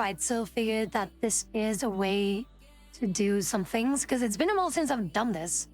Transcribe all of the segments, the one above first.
tried, so figured that this is a way to do some things because it's been a while since I've done this.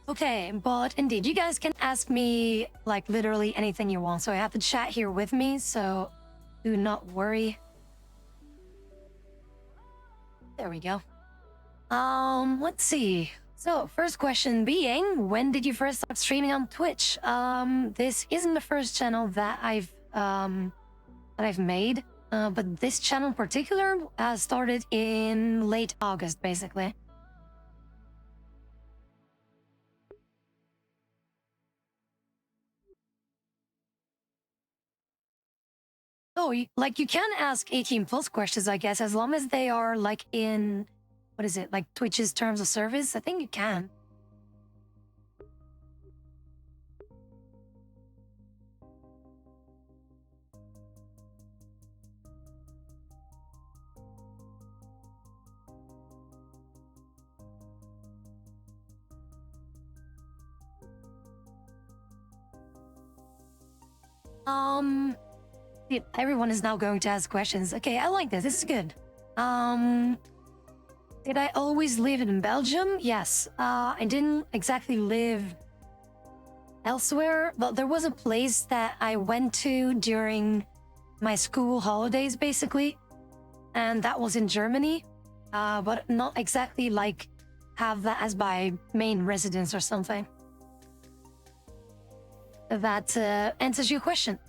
Okay, but indeed, you guys can ask me like literally anything you want. So I have the chat here with me, so do not worry. There we go. Let's see. So first question being, when did you first start streaming on Twitch? This isn't the first channel that I've made, but this channel in particular started in late August, basically. Oh, like you can ask 18 plus questions, I guess, as long as they are like in, what is it, like Twitch's terms of service? I think you can. Everyone is now going to ask questions. Okay, I like this. This is good. Did I always live in Belgium? Yes. I didn't exactly live elsewhere, but there was a place that I went to during my school holidays, basically, and that was in Germany, but not exactly like have that as my main residence or something. That answers your question.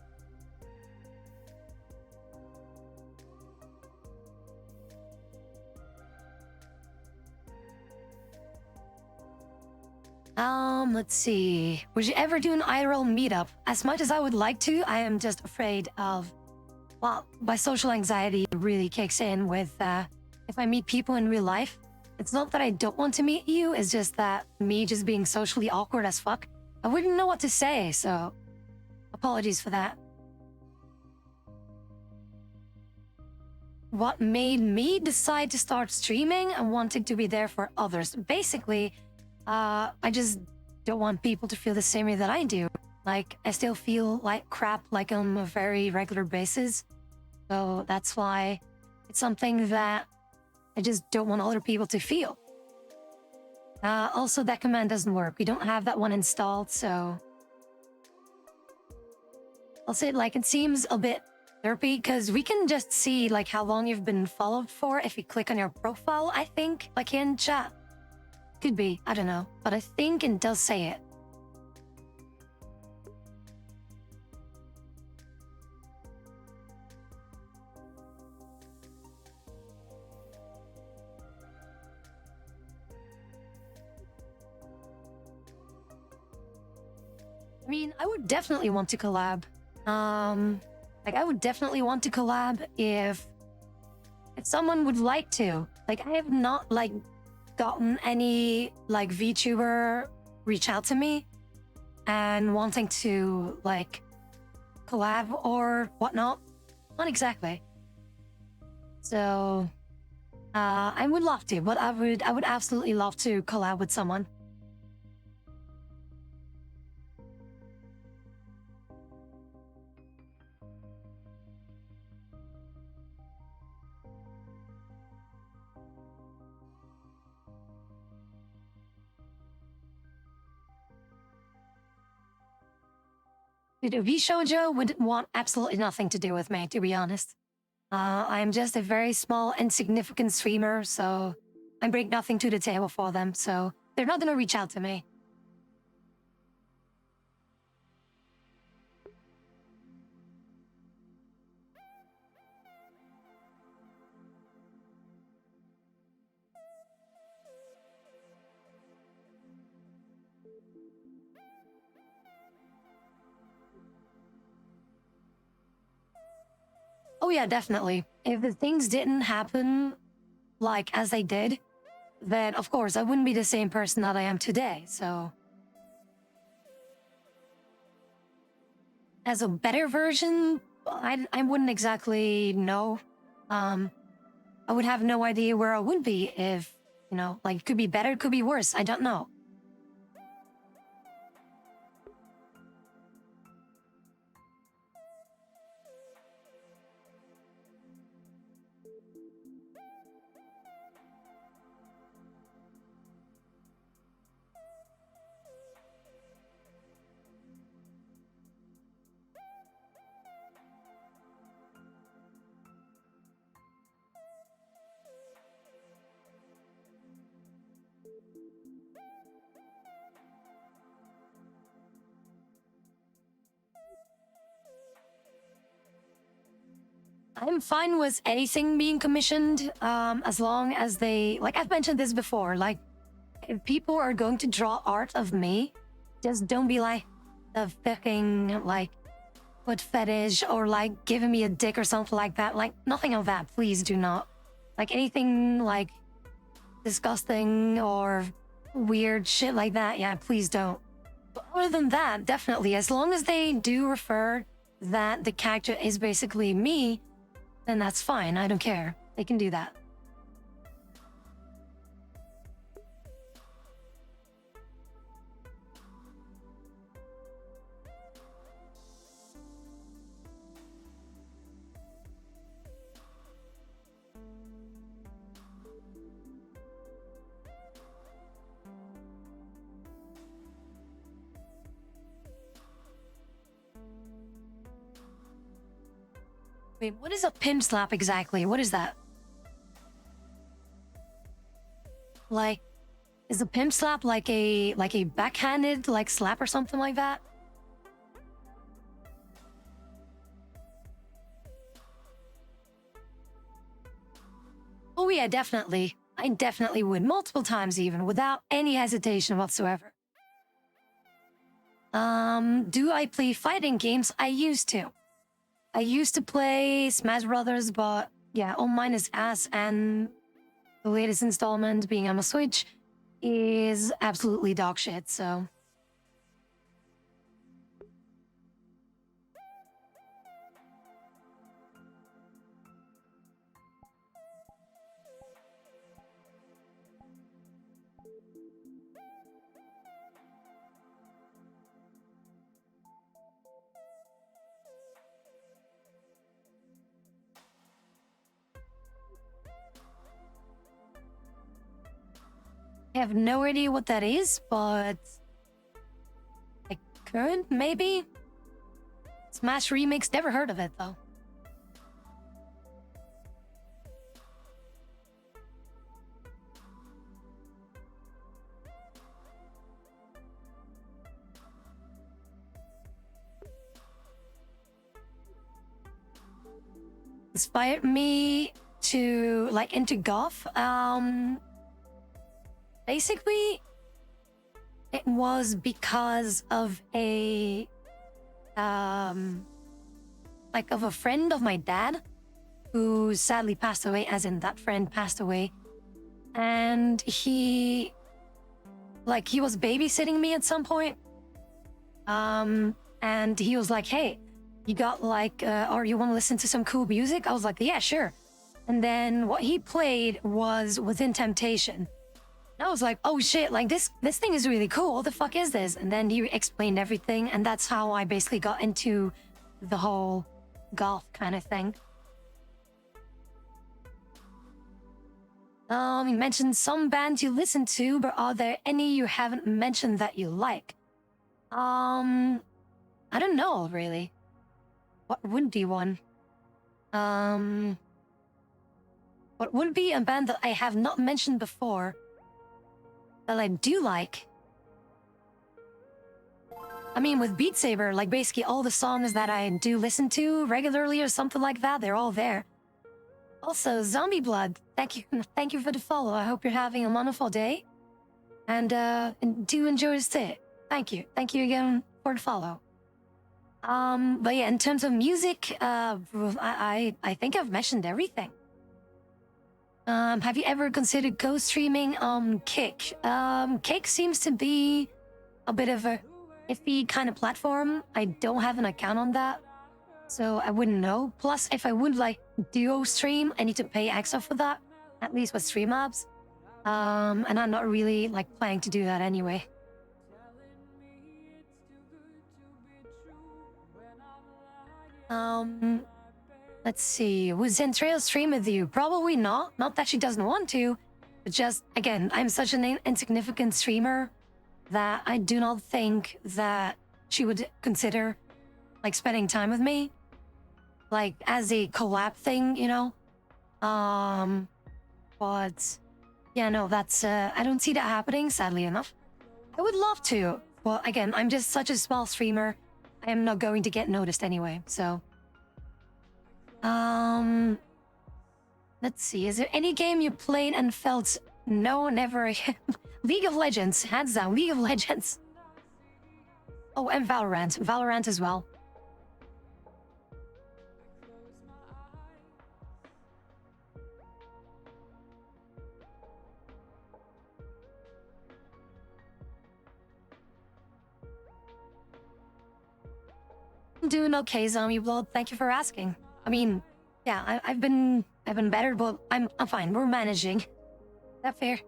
Let's see. Would you ever do an IRL meetup? As much as I would like to, I am just afraid of, well, my social anxiety really kicks in with if I meet people in real life. It's not that I don't want to meet you, it's just that me just being socially awkward as fuck, I wouldn't know what to say, so apologies for that. What made me decide to start streaming and wanting to be there for others? Basically, I just don't want people to feel the same way that I do. Like, I still feel like crap, like on a very regular basis. So that's why it's something that I just don't want other people to feel. Also, that command doesn't work. We don't have that one installed, so... I'll say, like, it seems a bit derpy, because we can just see, like, how long you've been followed for if you click on your profile, I think, like in chat. Could be, I don't know, but I think it does say it. I mean, I would definitely want to collab. Like, I would definitely want to collab if someone would like to. Like, I have not, like, gotten any, like, VTuber reach out to me and wanting to, like, collab or whatnot. Not exactly. So, I would love to, but I would absolutely love to collab with someone. V Shoujo would want absolutely nothing to do with me, to be honest. I'm just a very small, insignificant streamer, so I bring nothing to the table for them, so they're not gonna reach out to me. Oh yeah, definitely. If the things didn't happen like as they did, then of course I wouldn't be the same person that I am today. So as a better version, I wouldn't exactly know. Um, I would have no idea where I would be if, you know, like it could be better, it could be worse. I don't know. I'm fine with anything being commissioned, as long as they, like I've mentioned this before, like if people are going to draw art of me, just don't be like the fucking like foot fetish or like giving me a dick or something like that. Like nothing of that, please do not. Like anything like disgusting or weird shit like that, yeah, please don't. But other than that, definitely, as long as they do refer that the character is basically me, then that's fine. I don't care. They can do that. Wait, what is a pimp slap exactly? What is that? Like, is a pimp slap like a backhanded like slap or something like that? Oh yeah, definitely. I definitely would, multiple times even, without any hesitation whatsoever. Do I play fighting games? I used to. I used to play Smash Brothers, but yeah, all mine is ass, and the latest installment, being on a Switch, is absolutely dog shit, so. I have no idea what that is, but I could, maybe? Smash Remix, never heard of it though. Inspired me to like into golf. Basically, it was because of a like of a friend of my dad who sadly passed away, as in that friend passed away. And he was babysitting me at some point. And he was like, hey, you got like or you want to listen to some cool music? I was like, yeah, sure. And then what he played was Within Temptation. And I was like, oh shit, like this thing is really cool. What the fuck is this? And then he explained everything, and that's how I basically got into the whole golf kind of thing. You mentioned some bands you listen to, but are there any you haven't mentioned that you like? I I don't know really. What would be one? What would be a band that I have not mentioned before that I do like? I mean, with Beat Saber, like basically all the songs that I do listen to regularly or something like that, they're all there. Also, Zombie Blood, thank you for the follow. I hope you're having a wonderful day, and do enjoy the stay. Thank you again for the follow. But yeah, in terms of music, I think I've mentioned everything. Have you ever considered co-streaming on Kick? Kick seems to be a bit of a iffy kind of platform. I don't have an account on that, so I wouldn't know. Plus, if I would like duo stream, I need to pay extra for that, at least with Streamlabs. And I'm not really like planning to do that anyway. Let's see. Would Zentrail stream with you? Probably not. Not that she doesn't want to, but just, again, I'm such an insignificant streamer that I do not think that she would consider, like, spending time with me. Like, as a collab thing, you know? But, yeah, no, that's, I don't see that happening, sadly enough. I would love to. Well, again, I'm just such a small streamer. I am not going to get noticed anyway, so... Let's see. Is there any game you played and felt no, never again? League of Legends, hands down, League of Legends. Oh, and Valorant. Valorant as well. I'm doing okay, Zombie Blood. Thank you for asking. I mean, yeah, I've been better, but I'm fine. We're managing. Is that fair?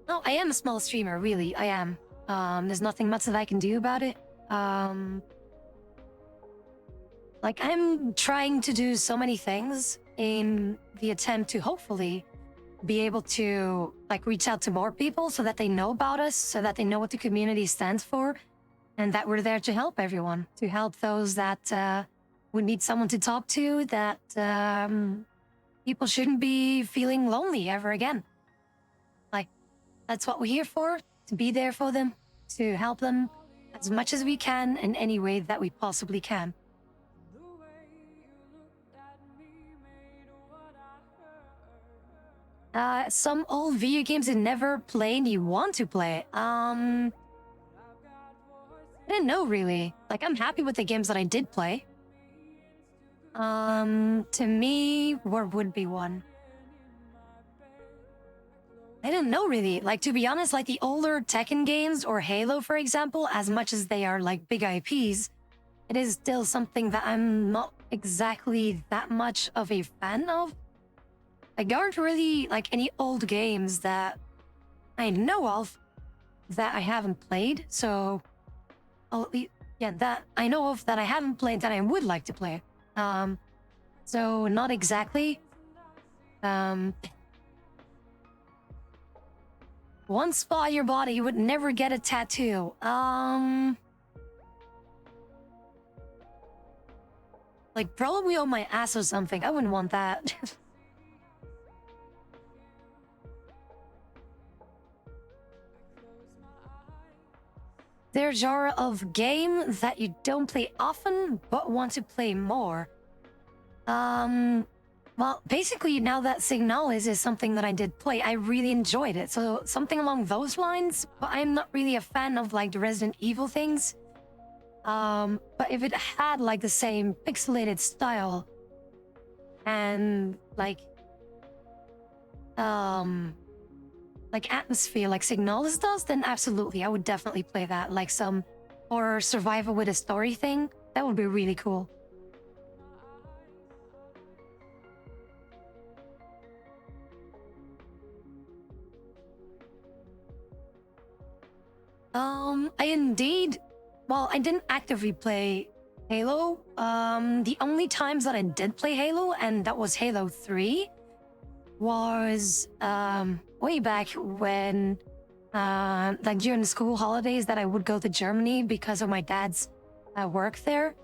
No, I am a small streamer, really. I am. There's nothing much that I can do about it. Like, I'm trying to do so many things in the attempt to hopefully be able to, like, reach out to more people so that they know about us, so that they know what the community stands for, and that we're there to help everyone, to help those that would need someone to talk to, that people shouldn't be feeling lonely ever again. Like, that's what we're here for, to be there for them, to help them as much as we can in any way that we possibly can. Some old video games you never played and you want to play. I didn't know, really. Like, I'm happy with the games that I did play. To me, what would be one? I don't know, really. Like, to be honest, like the older Tekken games or Halo, for example, as much as they are like big IPs, it is still something that I'm not exactly that much of a fan of. Like, there aren't really like any old games that I know of that I haven't played. So, yeah, that I know of that I haven't played that I would like to play. So not exactly. One spot on your body you would never get a tattoo. Like probably on my ass or something. I wouldn't want that. Their genre of game that you don't play often but want to play more. Well, basically now that Signalis is something that I did play, I really enjoyed it. So something along those lines, but I'm not really a fan of like the Resident Evil things. But if it had like the same pixelated style and like atmosphere like Signalis does, then absolutely, I would definitely play that. Like some horror survival with a story thing, that would be really cool. I didn't actively play Halo. The only times that I did play Halo, and that was Halo 3, was way back when, like during the school holidays, that I would go to Germany because of my dad's work there.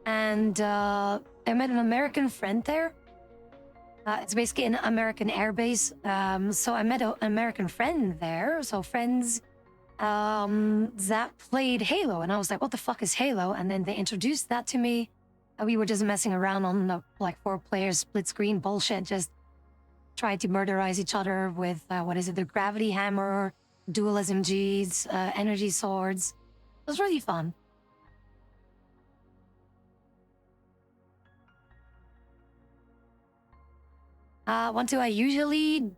And I met an American friend there. It's basically an American airbase. So I met an American friend there. So friends that played Halo. And I was like, what the fuck is Halo? And then they introduced that to me. And we were just messing around on the like 4-player split screen bullshit, just trying to murderize each other with, what is it, the gravity hammer, dual SMGs, energy swords. It was really fun. What do I usually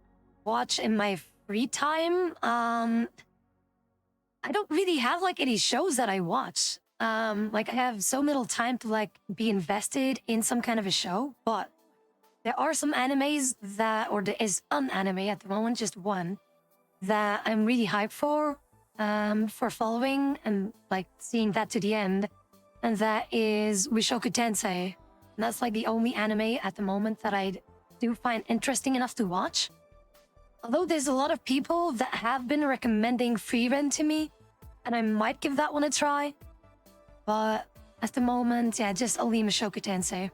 watch in my free time? I don't really have like any shows that I watch. Like I have so little time to like be invested in some kind of a show, but there are some animes that, or there is an anime at the moment, just one, that I'm really hyped for following and like seeing that to the end. And that is Wishoku Tensei. And that's like the only anime at the moment that I do find interesting enough to watch. Although there's a lot of people that have been recommending Frieren to me, and I might give that one a try. But at the moment, yeah, just only Mushoku Tensei.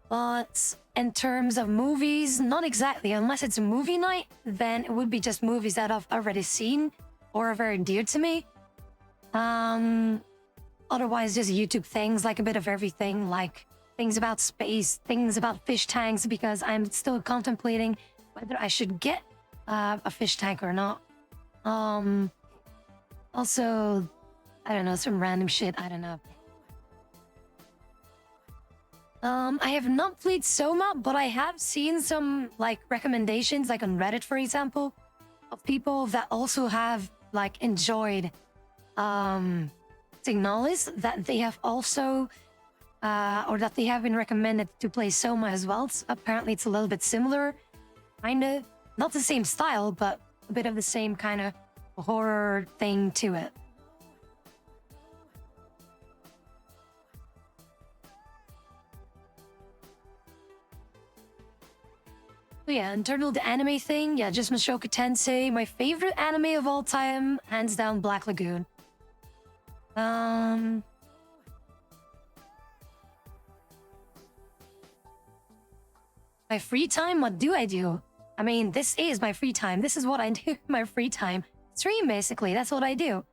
But in terms of movies, not exactly. Unless it's a movie night, then it would be just movies that I've already seen or are very dear to me. Otherwise, just YouTube things, like a bit of everything, like things about space, things about fish tanks, because I'm still contemplating whether I should get a fish tank or not. Also, I don't know, some random shit, I don't know. I have not played Soma, but I have seen some like recommendations, like on Reddit, for example, of people that also have like enjoyed Signalis, that they have also or that they have been recommended to play Soma as well. Apparently it's a little bit similar, kind of not the same style, but a bit of the same kind of horror thing to it. So yeah, in terms of the anime thing, yeah, just Mushoku Tensei. My favorite anime of all time, hands down, Black Lagoon. My free time, what do I do? I mean, this is my free time. This is what I do in my free time. Stream, basically. That's what I do.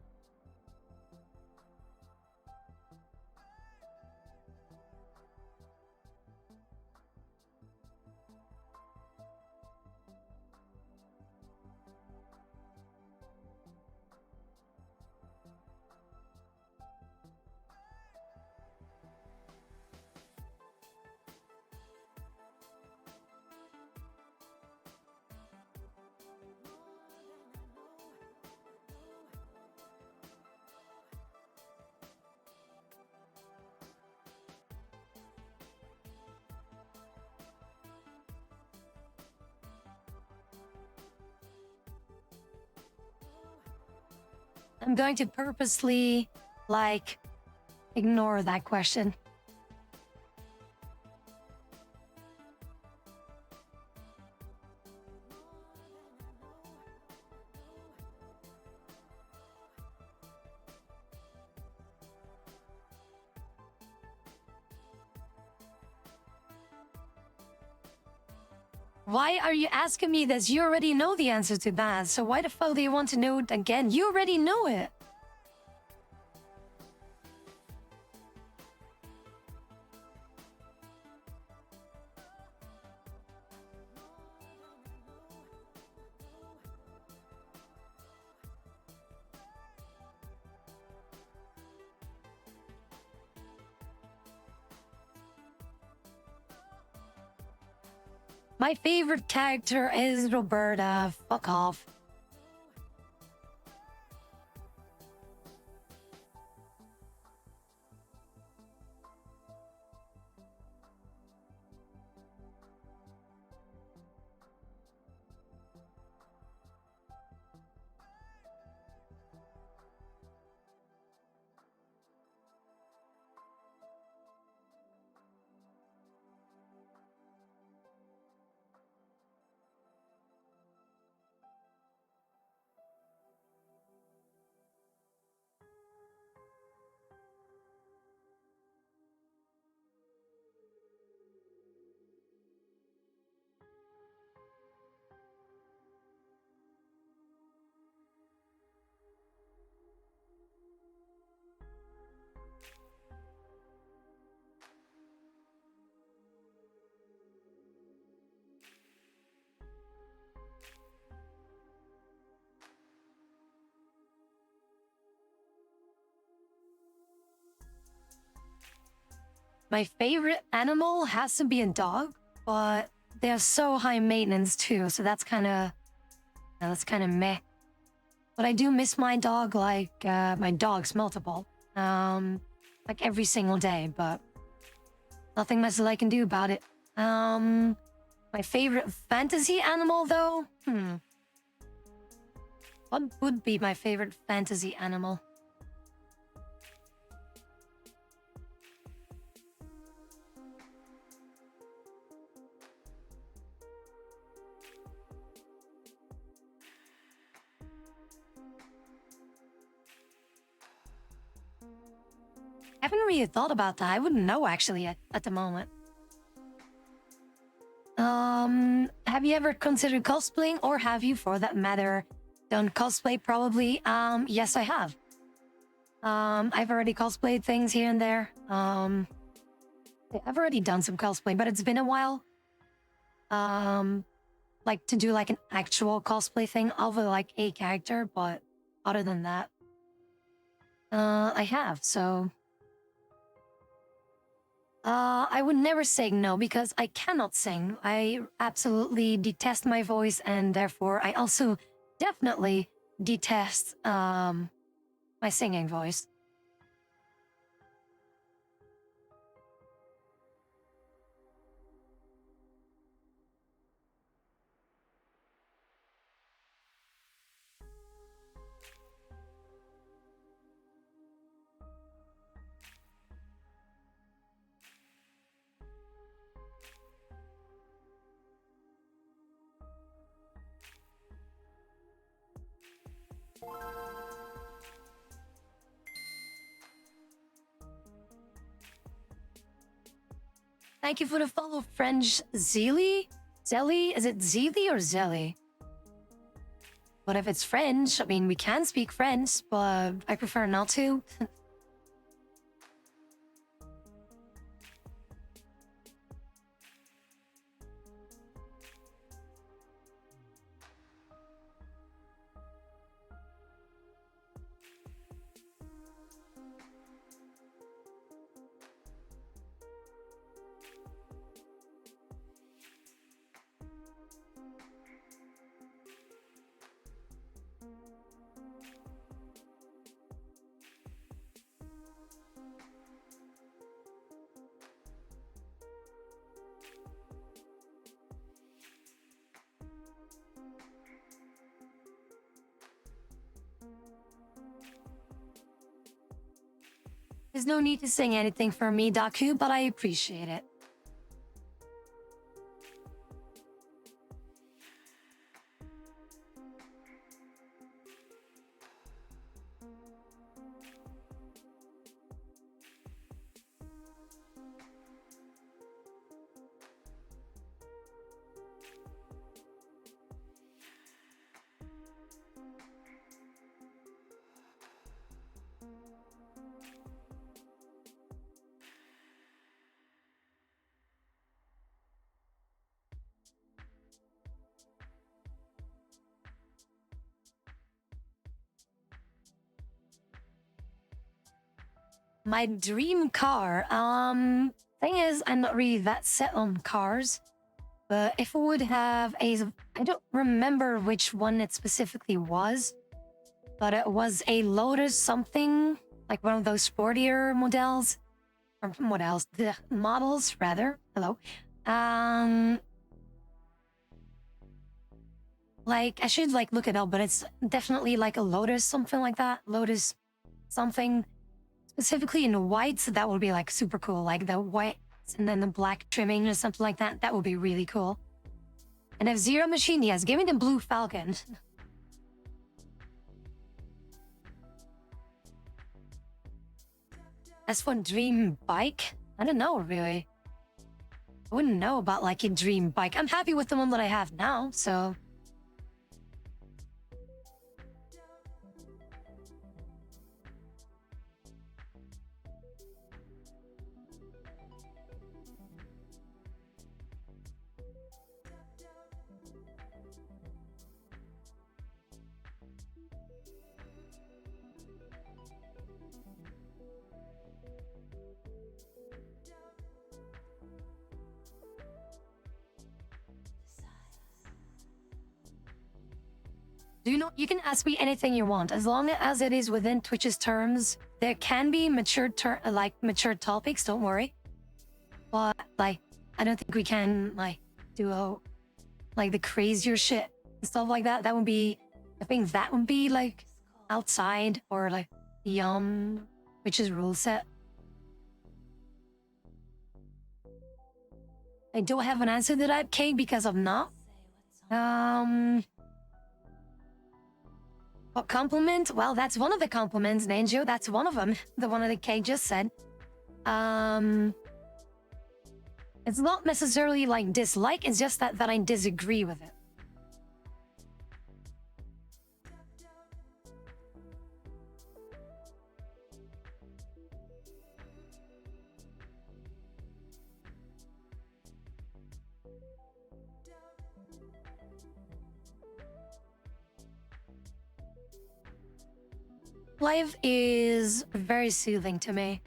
I'm going to purposely, like, ignore that question. Why are you asking me this? You already know the answer to that. So why the fuck do you want to know it again? You already know it. My favorite character is Roberta. Fuck off. My favorite animal has to be a dog, but they're so high maintenance too, so that's kind of meh. But I do miss my dog, like my dogs, multiple, like every single day. But nothing much that I can do about it. My favorite fantasy animal, though, what would be my favorite fantasy animal? I haven't really thought about that. I wouldn't know actually at the moment. Have you ever considered cosplaying, or have you, for that matter, done cosplay? Probably. Yes, I have. I've already cosplayed things here and there. Yeah, I've already done some cosplay, but it's been a while. Like to do like an actual cosplay thing of like a character, but other than that, I have. So I would never say no because I cannot sing. I absolutely detest my voice, and therefore I also definitely detest my singing voice. Thank you for the follow, French Zeli. Zelly? Is it Zeli or Zelly? But if it's French, I mean, we can speak French, but I prefer not to. There's no need to sing anything for me, Daku, but I appreciate it. My dream car. Thing is, I'm not really that set on cars. But if I would have I don't remember which one it specifically was, but it was a Lotus something, like one of those sportier models, or models, the models rather. Hello. Um, like I should like look it up, but it's definitely like a Lotus, something like that. Lotus something specifically in white, so that would be like super cool. Like the white and then the black trimming or something like that. That would be really cool. And if Zero Machine, yes, give me the Blue Falcon. As for dream bike, I don't know really. I wouldn't know about like a dream bike. I'm happy with the one that I have now, so You can ask me anything you want as long as it is within Twitch's terms. There can be mature topics, don't worry. But like, I don't think we can like do like the crazier shit and stuff like that. I think that would be like outside or like beyond Twitch's rule set. I don't have an answer to that, Kate, because I'm not. What compliment? Well, that's one of the compliments, Nanjo. That's one of them. The one that Kate just said. It's not necessarily like dislike. It's just that I disagree with it. Life is very soothing to me.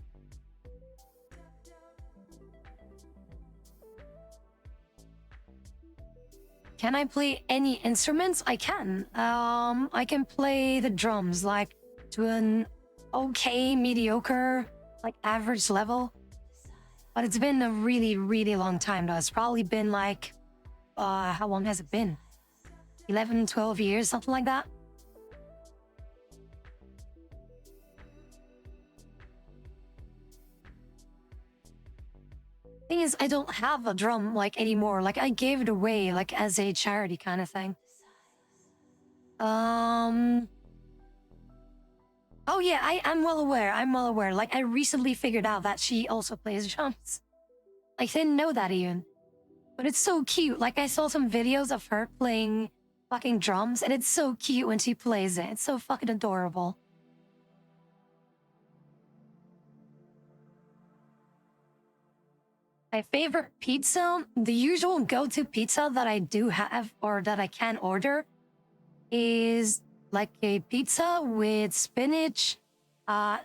Can I play any instruments? I can. I can play the drums like to an okay, mediocre, like average level. But it's been a really, really long time though. It's probably been like, how long has it been? 11, 12 years, something like that. Thing is, I don't have a drum like anymore. Like I gave it away like as a charity kind of thing. Oh yeah, I'm well aware. I'm well aware. Like I recently figured out that she also plays drums. I didn't know that even. But it's so cute. Like I saw some videos of her playing fucking drums and it's so cute when she plays it. It's so fucking adorable. My favorite pizza, the usual go-to pizza that I do have or that I can order is like a pizza with spinach,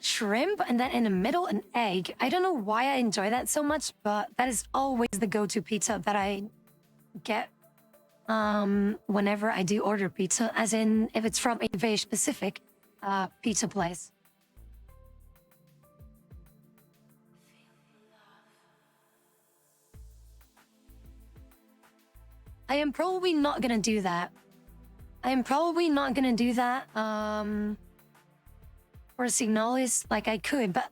shrimp, and then in the middle, an egg. I don't know why I enjoy that so much, but that is always the go-to pizza that I get whenever I do order pizza, as in if it's from a very specific pizza place. I am probably not gonna do that. I am probably not gonna do that for Signalis like I could, but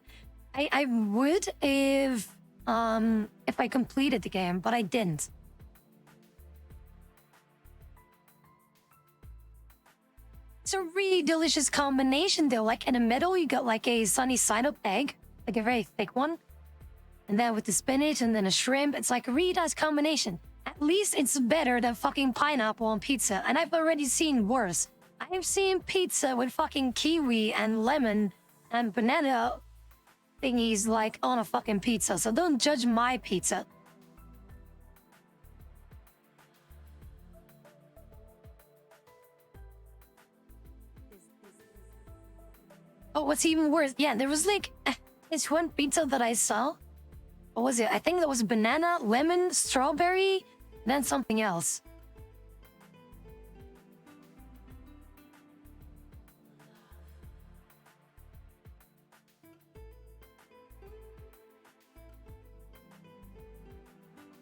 I would if I completed the game, but I didn't. It's a really delicious combination though. Like in the middle, you got like a sunny side up egg, like a very thick one. And then with the spinach and then a shrimp, it's like a really nice combination. At least it's better than fucking pineapple on pizza. And I've already seen worse. I've seen pizza with fucking kiwi and lemon and banana thingies like on a fucking pizza. So don't judge my pizza. Oh, what's even worse? Yeah, there was like this one pizza that I saw. What was it? I think that was banana, lemon, strawberry, then something else.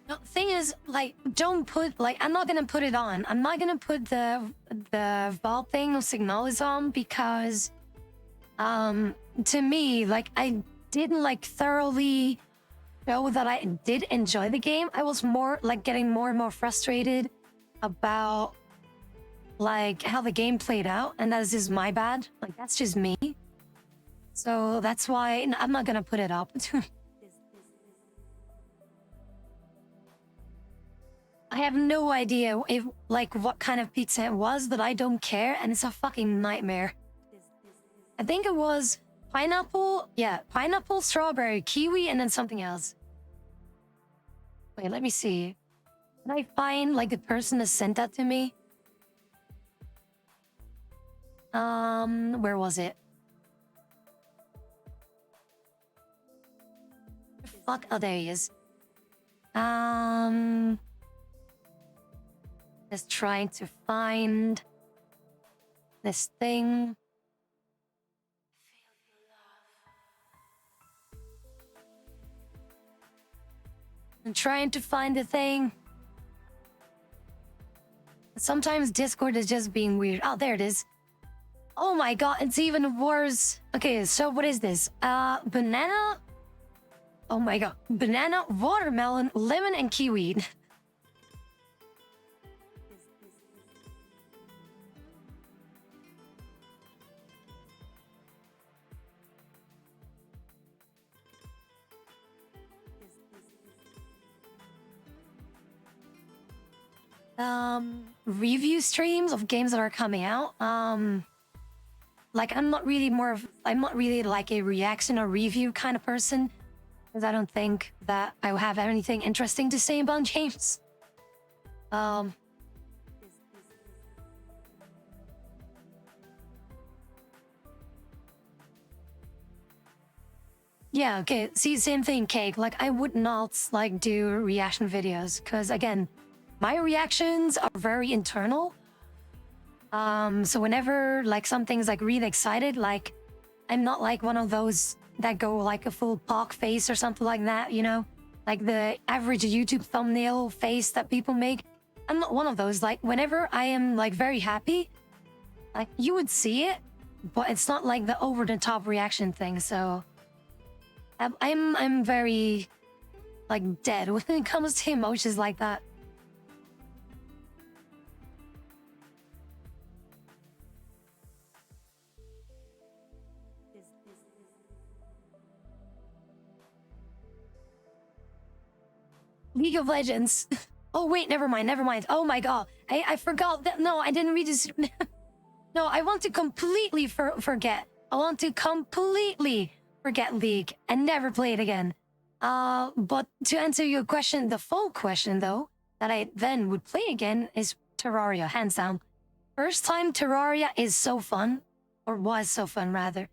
The thing is, like, don't put like I'm not gonna put it on. I'm not gonna put the Vault thing of Signalis on because to me, like I didn't like thoroughly know that I did enjoy the game. I was more like getting more and more frustrated about like how the game played out, and that's just my bad. Like that's just me. So that's why I'm not gonna put it up. I have no idea if like what kind of pizza it was, but I don't care, and it's a fucking nightmare. I think it was pineapple, yeah, pineapple, strawberry, kiwi, and then something else. Wait, let me see. Can I find like the person that sent that to me? Where was it? Fuck, oh, there he is. Just trying to find this thing. I'm trying to find the thing. Sometimes Discord is just being weird. Oh, there it is. Oh my god, it's even worse. Okay, so what is this? Banana? Oh my god. Banana, watermelon, lemon, and kiwi. Review streams of games that are coming out. Like I'm not really like a reaction or review kind of person, because I don't think that I will have anything interesting to say about games. Yeah, okay. See, same thing, Cake. Like, I would not, like, do reaction videos. Because, again, my reactions are very internal. So whenever, like, something's, like, really excited, like, I'm not, like, one of those that go, like, a full pock face or something like that, you know? Like, the average YouTube thumbnail face that people make. I'm not one of those. Like, whenever I am, like, very happy, like, you would see it. But it's not, like, the over-the-top reaction thing, so... I'm very, like, dead when it comes to emotions like that. League of Legends. Oh wait, never mind. Oh my god, I forgot that. No, I didn't read this. No, I want to completely forget. I want to completely forget League and never play it again. But to answer your question, the full question though, that I then would play again is Terraria, hands down. First time Terraria is so fun, or was so fun rather.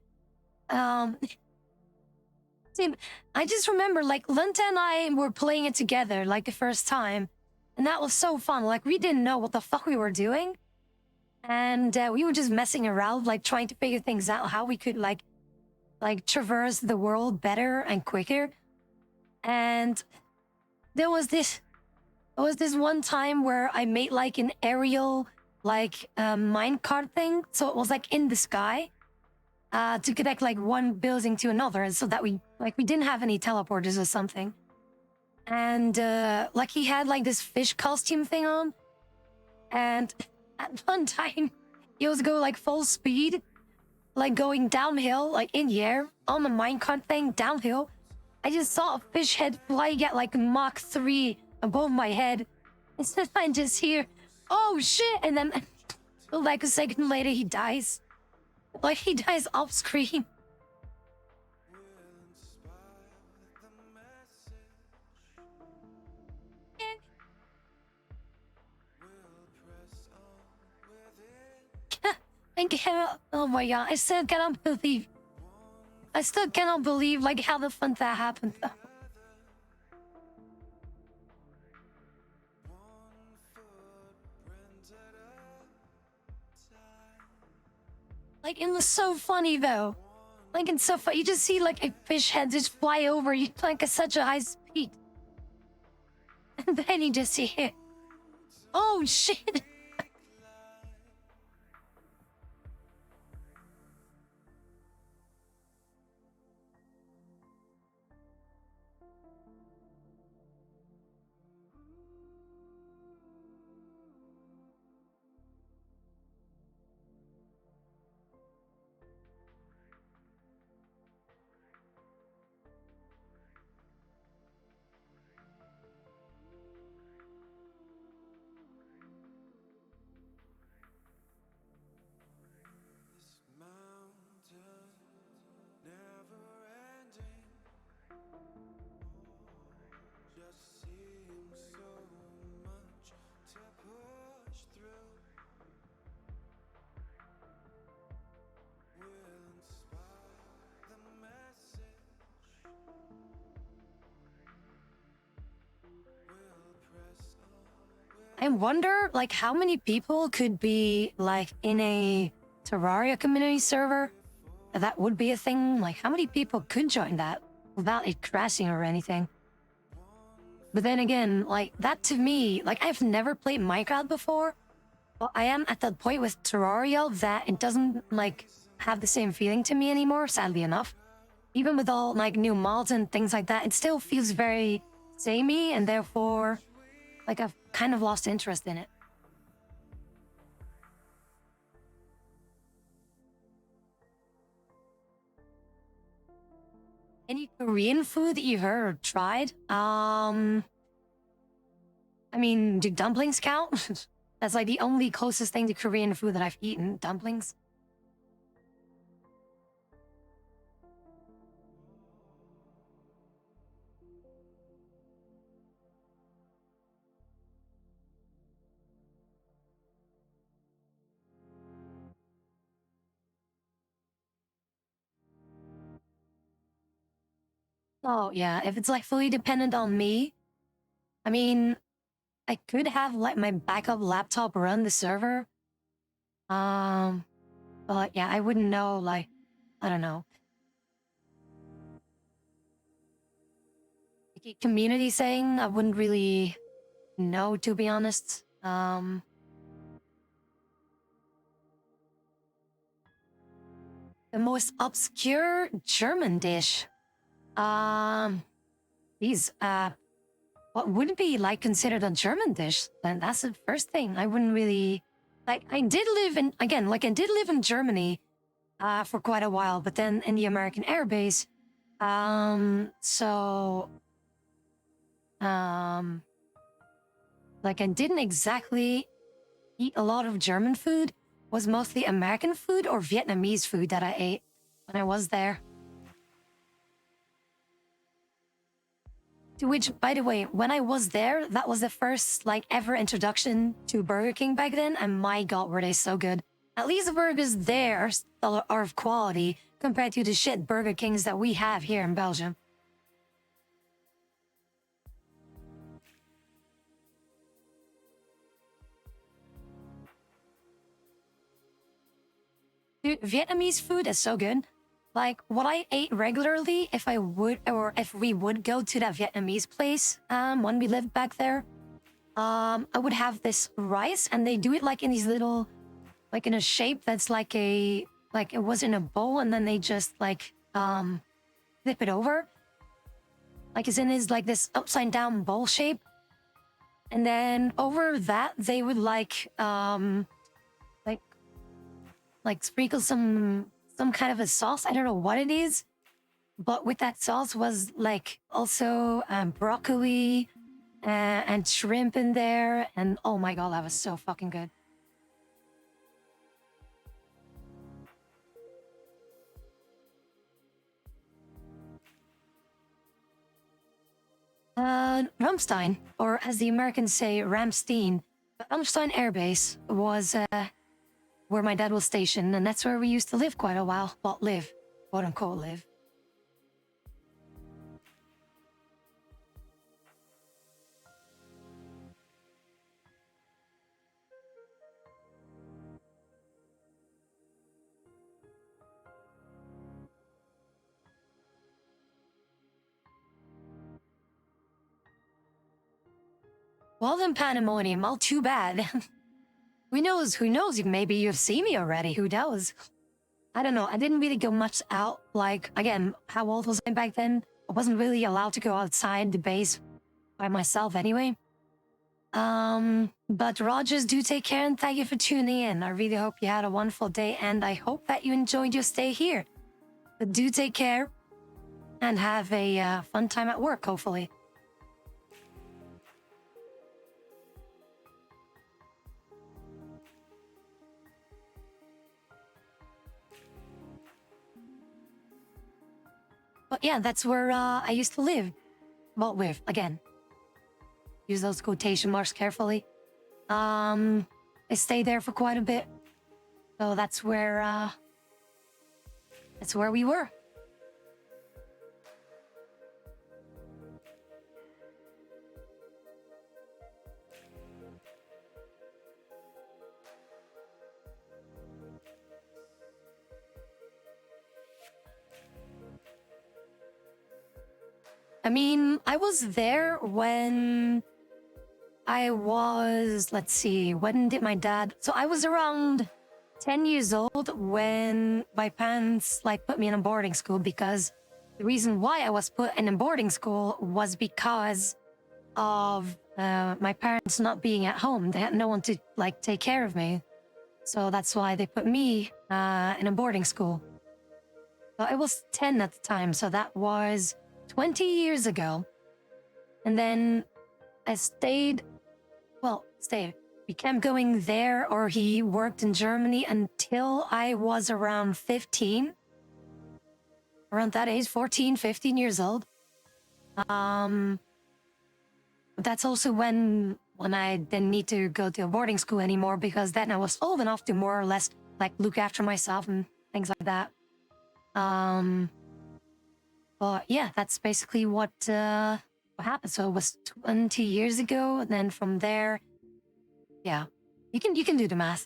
See, I just remember like Lunta and I were playing it together like the first time, and that was so fun. Like we didn't know what the fuck we were doing, and we were just messing around, like trying to figure things out, how we could like traverse the world better and quicker. And there was this one time where I made like an aerial like minecart thing, so it was like in the sky to connect like one building to another, so that we didn't have any teleporters or something. And like he had like this fish costume thing on, and at one time he was going like full speed, like going downhill, like in the air on the minecart thing downhill. I just saw a fish head flying at like Mach 3 above my head. Instead, I just hear, "Oh shit!" And then, like a second later, he dies. Like he dies off screen. And oh my god, I still cannot believe. I still cannot believe like how the fun that happened though. Like it was so funny though. Like it's so funny. You just see like a fish head just fly over you like at such a high speed. And then you just hear, "Oh shit." I wonder like how many people could be like in a Terraria community server, that would be a thing. Like, how many people could join that without it crashing or anything? But then again, like, that to me, like, I've never played Minecraft before, but I am at that point with Terraria that it doesn't, like, have the same feeling to me anymore, sadly enough. Even with all, like, new mods and things like that, it still feels very samey, and therefore, like, I've kind of lost interest in it. Any Korean food that you've heard or tried? I mean, do dumplings count? That's like the only closest thing to Korean food that I've eaten, dumplings. Oh, yeah, if it's like fully dependent on me, I mean, I could have like my backup laptop run the server. Um, but yeah, I wouldn't know, like, I don't know. Like, a community saying, I wouldn't really know, to be honest. The most obscure German dish. Um, these, what would be like considered a German dish? Then that's the first thing. I wouldn't really, like, I did live in, again, like, I did live in Germany, for quite a while, but then in the American Air Base. So, um, like, I didn't exactly eat a lot of German food. It was mostly American food or Vietnamese food that I ate when I was there. To which, by the way, when I was there, that was the first, like, ever introduction to Burger King back then, and my god, were they so good. At least the burgers there are of quality compared to the shit Burger Kings that we have here in Belgium. Dude, Vietnamese food is so good. Like, what I ate regularly, if I would, or if we would go to that Vietnamese place, when we lived back there, I would have this rice, and they do it like in these little, like in a shape that's like like it was in a bowl, and then they just like, flip it over. Like it's in this, like this upside down bowl shape. And then over that, they would like, sprinkle some kind of a sauce. I don't know what it is, but with that sauce was like also broccoli and shrimp in there, and oh my god, that was so fucking good. Ramstein, or as the Americans say, Ramstein. Ramstein Air Base was where my dad was stationed, and that's where we used to live quite a while. Well, live, quote unquote, live. Well then, Pandemonium, all too bad. Who knows? Who knows? Maybe you've seen me already. Who knows? I don't know. I didn't really go much out. Like, again, how old was I back then? I wasn't really allowed to go outside the base by myself anyway. But Rogers, do take care and thank you for tuning in. I really hope you had a wonderful day, and I hope that you enjoyed your stay here. But do take care and have a fun time at work, hopefully. But yeah, that's where I used to live. Well, live, again. Use those quotation marks carefully. I stayed there for quite a bit. So that's where we were. I mean, I was there when I was, let's see, when did my dad... So I was around 10 years old when my parents put me in a boarding school, because the reason why I was put in a boarding school was because of my parents not being at home. They had no one to take care of me. So that's why they put me in a boarding school. So I was 10 at the time, so that was 20 years ago. And then I stayed. We kept going there, or he worked in Germany until I was around 15. Around that age, 14, 15 years old. That's also when I didn't need to go to a boarding school anymore, because then I was old enough to more or less look after myself and things like that. But yeah, that's basically what happened. So it was 20 years ago, and then from there, yeah, you can do the math.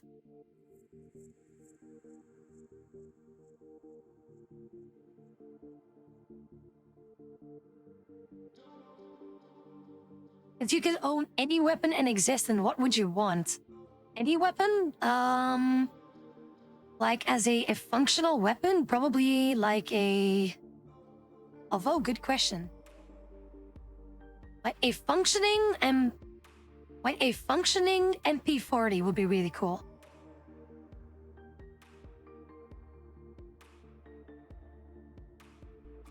If you could own any weapon in existence, what would you want? Any weapon? As a functional weapon, probably a... Although, good question. A functioning MP40 would be really cool.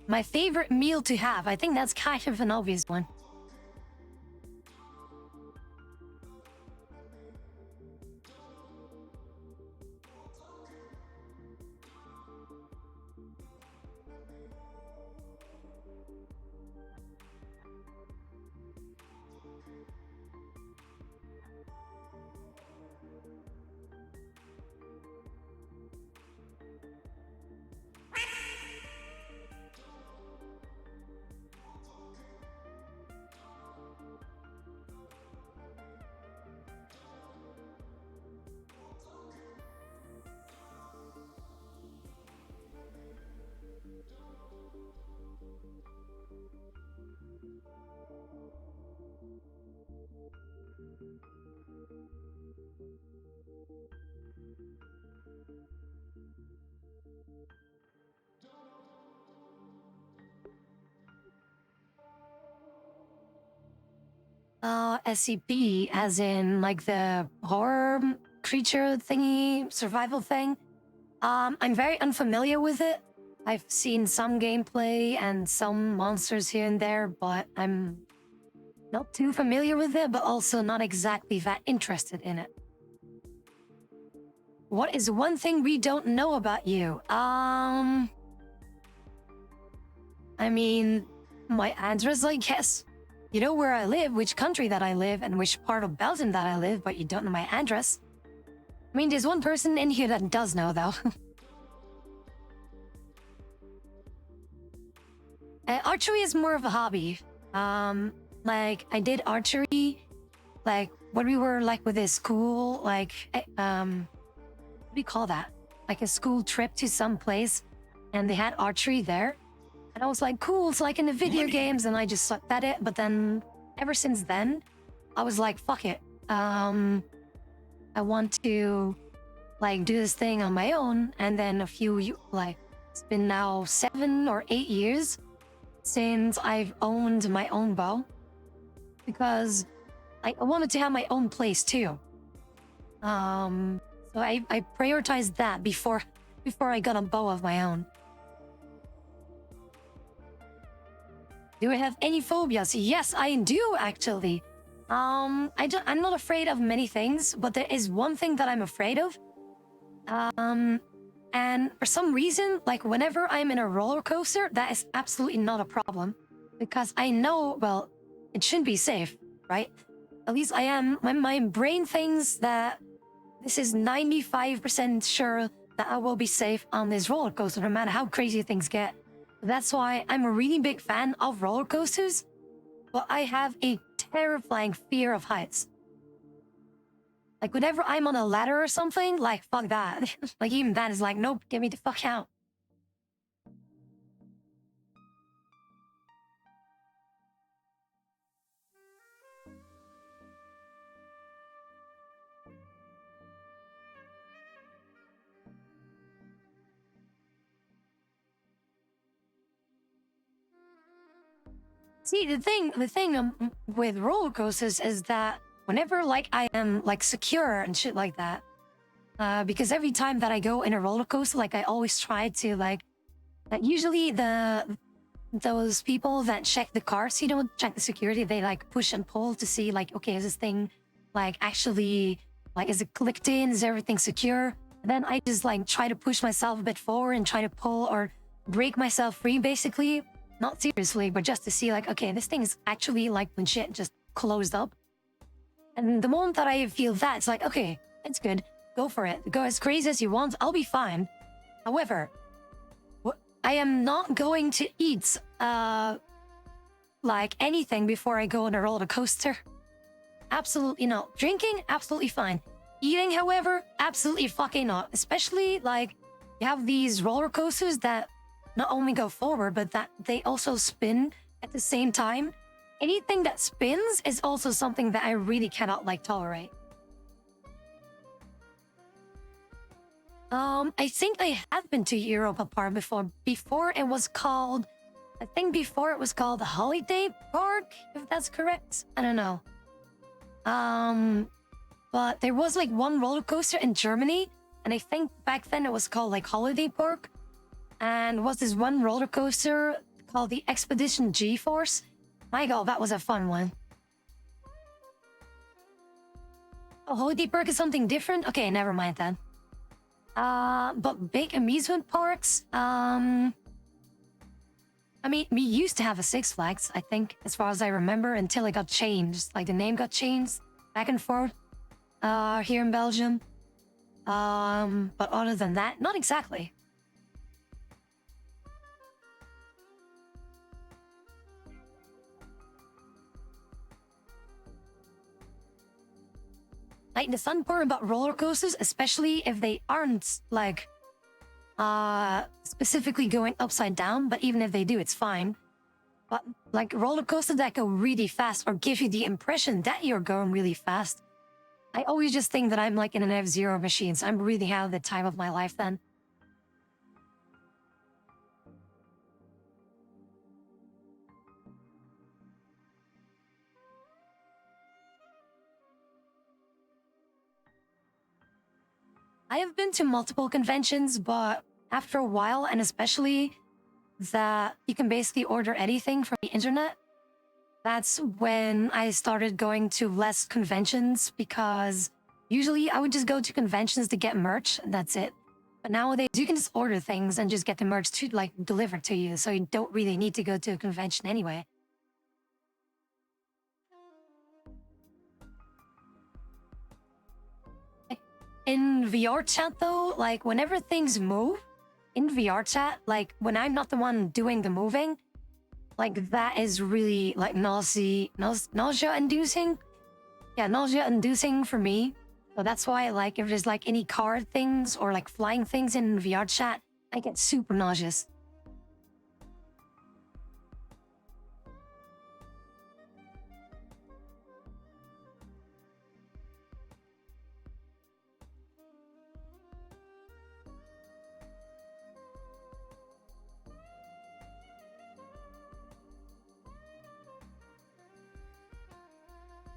My favorite meal to have, I think that's kind of an obvious one. SCP, as in the horror creature thingy, survival thing. I'm very unfamiliar with it. I've seen some gameplay and some monsters here and there, but I'm not too familiar with it, but also not exactly that interested in it. What is one thing we don't know about you? I mean, my address, I guess. You know where I live, which country that I live, and which part of Belgium that I live, but you don't know my address. I mean, there's one person in here that does know, though. Archery is more of a hobby. I did archery, when we were, with a school, what do you call that? A school trip to some place, and they had archery there. And I was like, cool, it's like in the video games, and I just sucked at it. But then, ever since then, I was like, fuck it. I want to, do this thing on my own. And then it's been now 7 or 8 years since I've owned my own bow. Because I wanted to have my own place too. So I prioritized that before I got a bow of my own. Do I have any phobias? Yes, I do, actually. I'm not afraid of many things, but there is one thing that I'm afraid of. And for some reason, whenever I'm in a roller coaster, that is absolutely not a problem. Because I know, well, it should be safe, right? At least I am. My brain thinks that this is 95% sure that I will be safe on this roller coaster, no matter how crazy things get. That's why I'm a really big fan of roller coasters, but I have a terrifying fear of heights. Whenever I'm on a ladder or something, fuck that. Even that is nope, get me the fuck out. See, the thing with roller coasters is that whenever like I am like secure and shit like that, because every time that I go in a roller coaster, like I always try to like, usually those people that check the cars, you don't check the security, they like push and pull to see like, okay, is this thing like actually like, is it clicked in? Is everything secure? And then I just like try to push myself a bit forward and try to pull or break myself free, basically. Not seriously, but just to see like, okay, this thing is actually like legit just closed up. And the moment that I feel that, it's like, okay, it's good. Go for it. Go as crazy as you want. I'll be fine. However, I am not going to eat like anything before I go on a roller coaster. Absolutely not. Drinking, absolutely fine. Eating, however, absolutely fucking not. Especially like you have these roller coasters that not only go forward, but that they also spin at the same time. Anything that spins is also something that I really cannot like tolerate. I think I have been to Europa Park before. Before it was called, I think before it was called the Holiday Park, if that's correct. I don't know. But there was like one roller coaster in Germany, and I think back then it was called like Holiday Park. And was this one roller coaster called the Expedition G-Force. My god, that was a fun one. Oh, Holiday Park is something different? Okay, never mind then. But big amusement parks, I mean, we used to have a Six Flags, I think, as far as I remember, until it got changed. Like the name got changed back and forth, here in Belgium. But other than that, not exactly. Like the fun part about roller coasters, especially if they aren't like specifically going upside down, but even if they do, it's fine. But like roller coasters that go really fast or give you the impression that you're going really fast, I always just think that I'm like in an F-Zero machine, so I'm really having the time of my life then. I have been to multiple conventions, but after a while, and especially that you can basically order anything from the internet, that's when I started going to less conventions because usually I would just go to conventions to get merch, and that's it. But nowadays you can just order things and just get the merch to like delivered to you, so you don't really need to go to a convention anyway. In VR chat though, like whenever things move in VR chat, like when I'm not the one doing the moving, like that is really like nausea inducing. Yeah, nausea inducing for me. So that's why like if there's like any car things or like flying things in VR chat, I get super nauseous.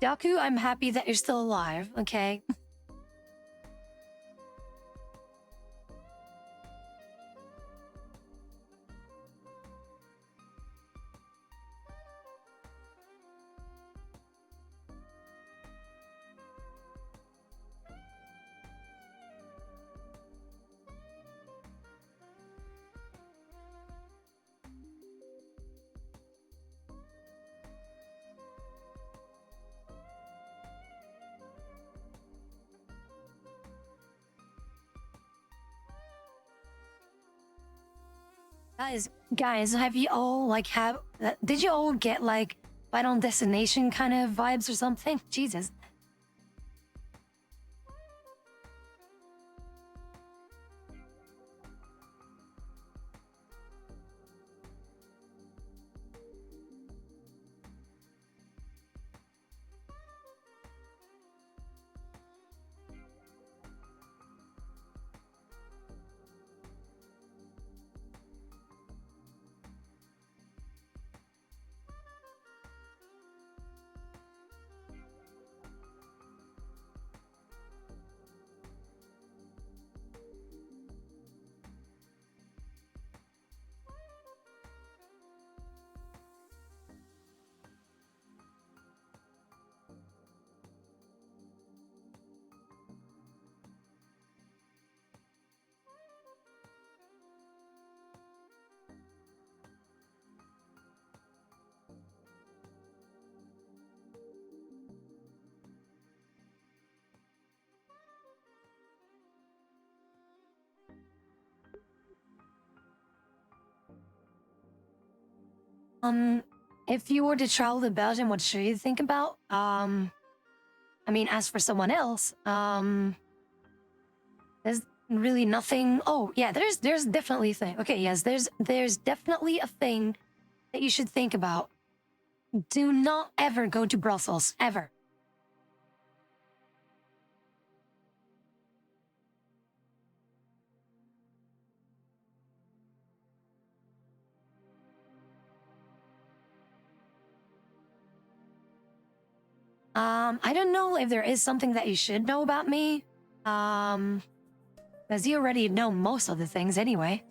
Yaku, I'm happy that you're still alive, okay? Guys, have you all like have did you all get like Final Destination kind of vibes or something? Jesus. If you were to travel to Belgium, what should you think about? I mean, as for someone else, there's really nothing. Oh, yeah, there's definitely a thing. Okay, yes, there's definitely a thing that you should think about. Do not ever go to Brussels, ever. I don't know if there is something that you should know about me. Because you already know most of the things anyway.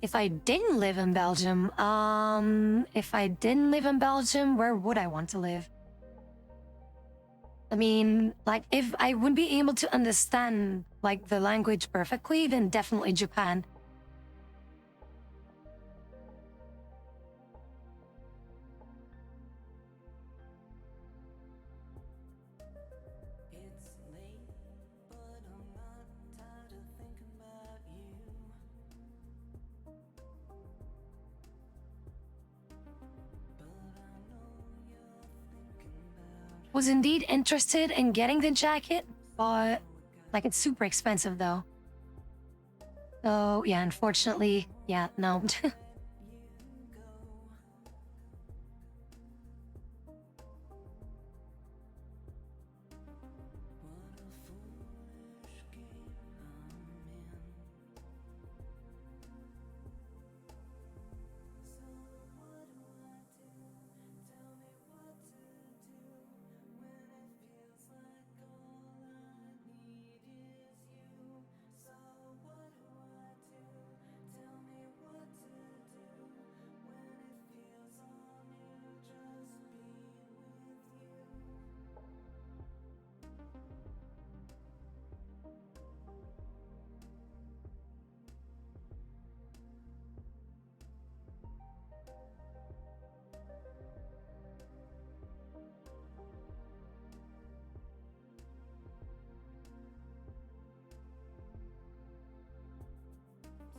If I didn't live in Belgium, where would I want to live? I mean, like, if I would be able to understand, like, the language perfectly, then definitely Japan. Was indeed interested in getting the jacket, but like it's super expensive though. So yeah, unfortunately, yeah, no.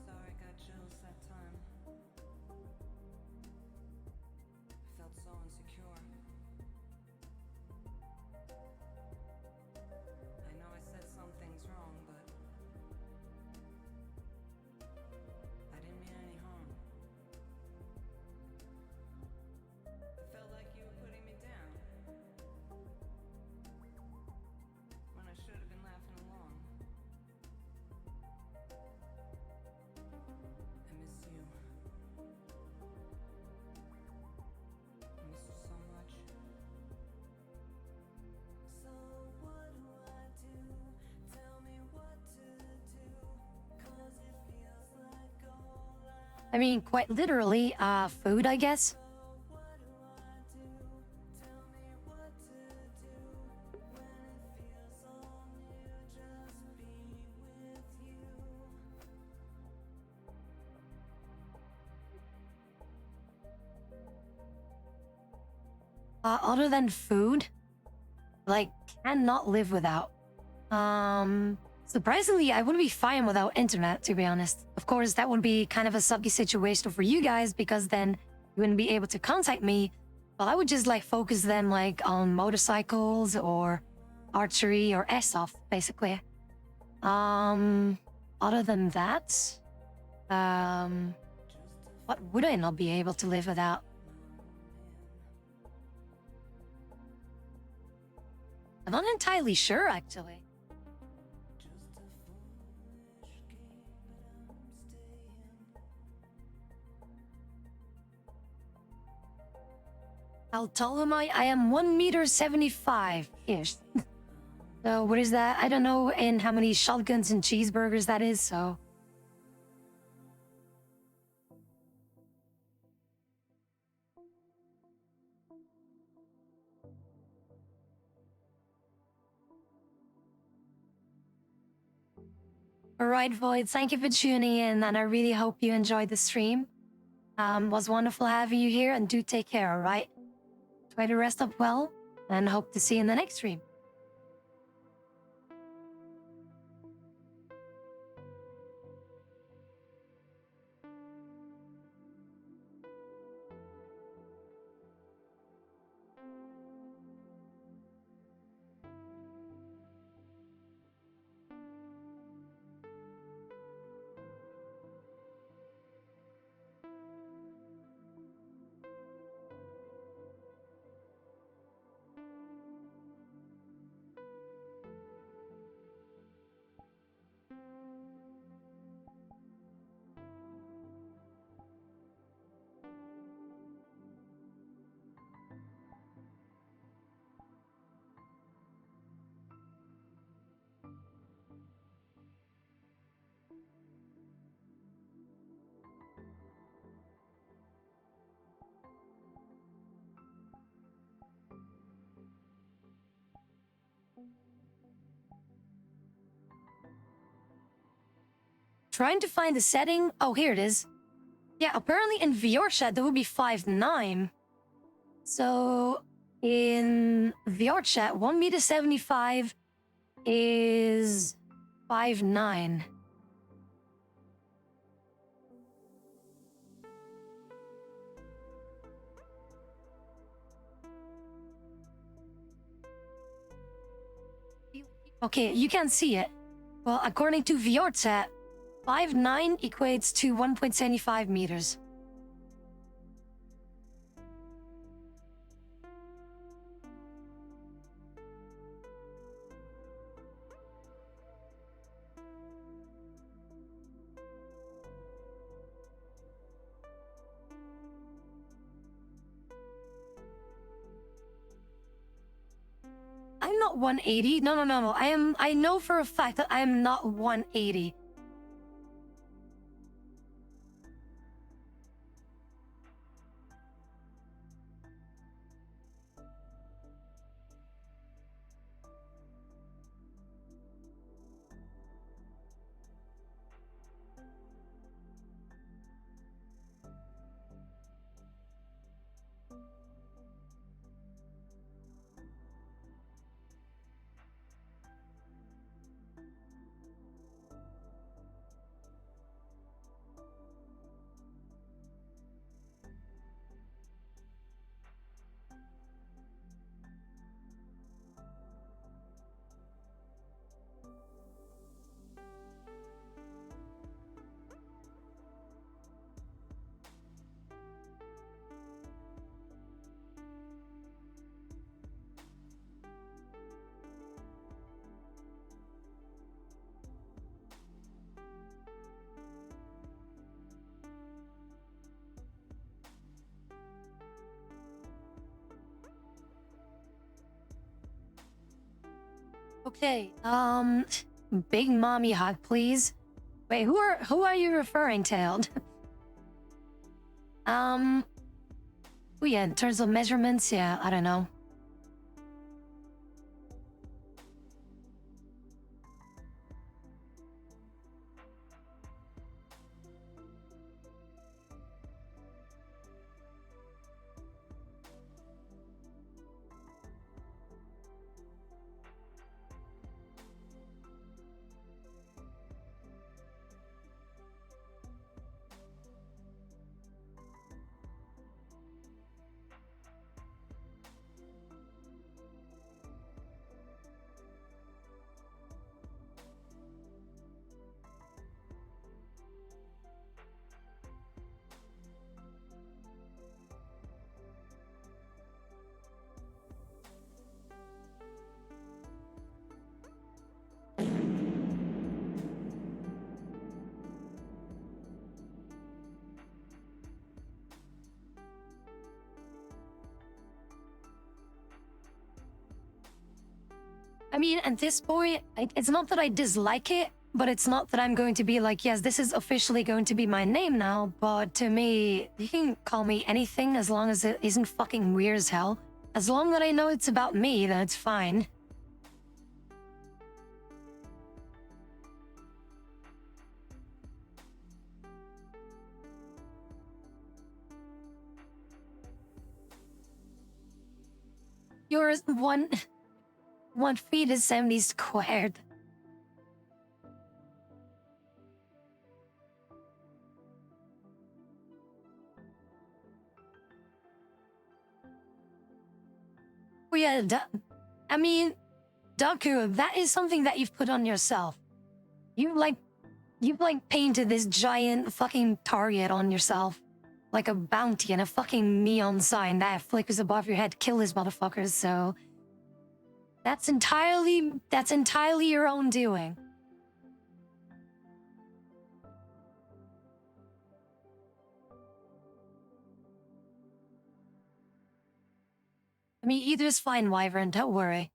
Sorry, got chills that time. Felt so insecure. I know I said some things wrong, but I didn't mean any harm. It felt like you were putting me down when I should have been laughing along. I miss you. I miss you so much. So what do I do? Tell me what to do. 'Cause it feels like all I mean, quite literally, food, I guess. what do I do? Tell me what to do. When it feels all new, just be with you. Other than food, like, cannot live without. Surprisingly, I would be fine without internet, to be honest. Of course, that would be kind of a sucky situation for you guys because then you wouldn't be able to contact me, but I would just like focus them like on motorcycles or archery or airsoft, basically. Other than that, um, what would I not be able to live without? I'm not entirely sure, actually. How tall am I? I am 1 meter 75-ish. So what is that? I don't know in how many shotguns and cheeseburgers that is, so. Alright, Void, thank you for tuning in, and I really hope you enjoyed the stream. Was wonderful having you here, and do take care, alright? Try to rest up well, and hope to see you in the next stream. Trying to find the setting. Oh, here it is. Yeah, apparently in VR chat that would be 5'9". So in VR chat, 1 meter 75 is 5'9". Okay, you can't see it. Well, according to VR chat, 5'9" equates to 1.75 meters. I'm not 180. No. I know for a fact that I am not 180. Okay, big mommy hug, please. Wait, who are you referring to? Oh yeah, in terms of measurements, yeah, I don't know. I mean, at this point, it's not that I dislike it, but it's not that I'm going to be like, yes, this is officially going to be my name now. But to me, you can call me anything as long as it isn't fucking weird as hell. As long that I know it's about me, then it's fine. Yours 1 feet is 70 squared. Oh yeah, I mean, Daku, that is something that you've put on yourself. You've like painted this giant fucking target on yourself. Like a bounty and a fucking neon sign that flickers above your head. Kill this motherfuckers, so that's entirely your own doing. I mean, either is fine, Wyvern, don't worry.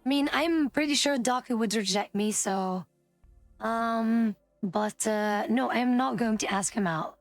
I mean, I'm pretty sure Daku would reject me, so... But, no, I'm not going to ask him out.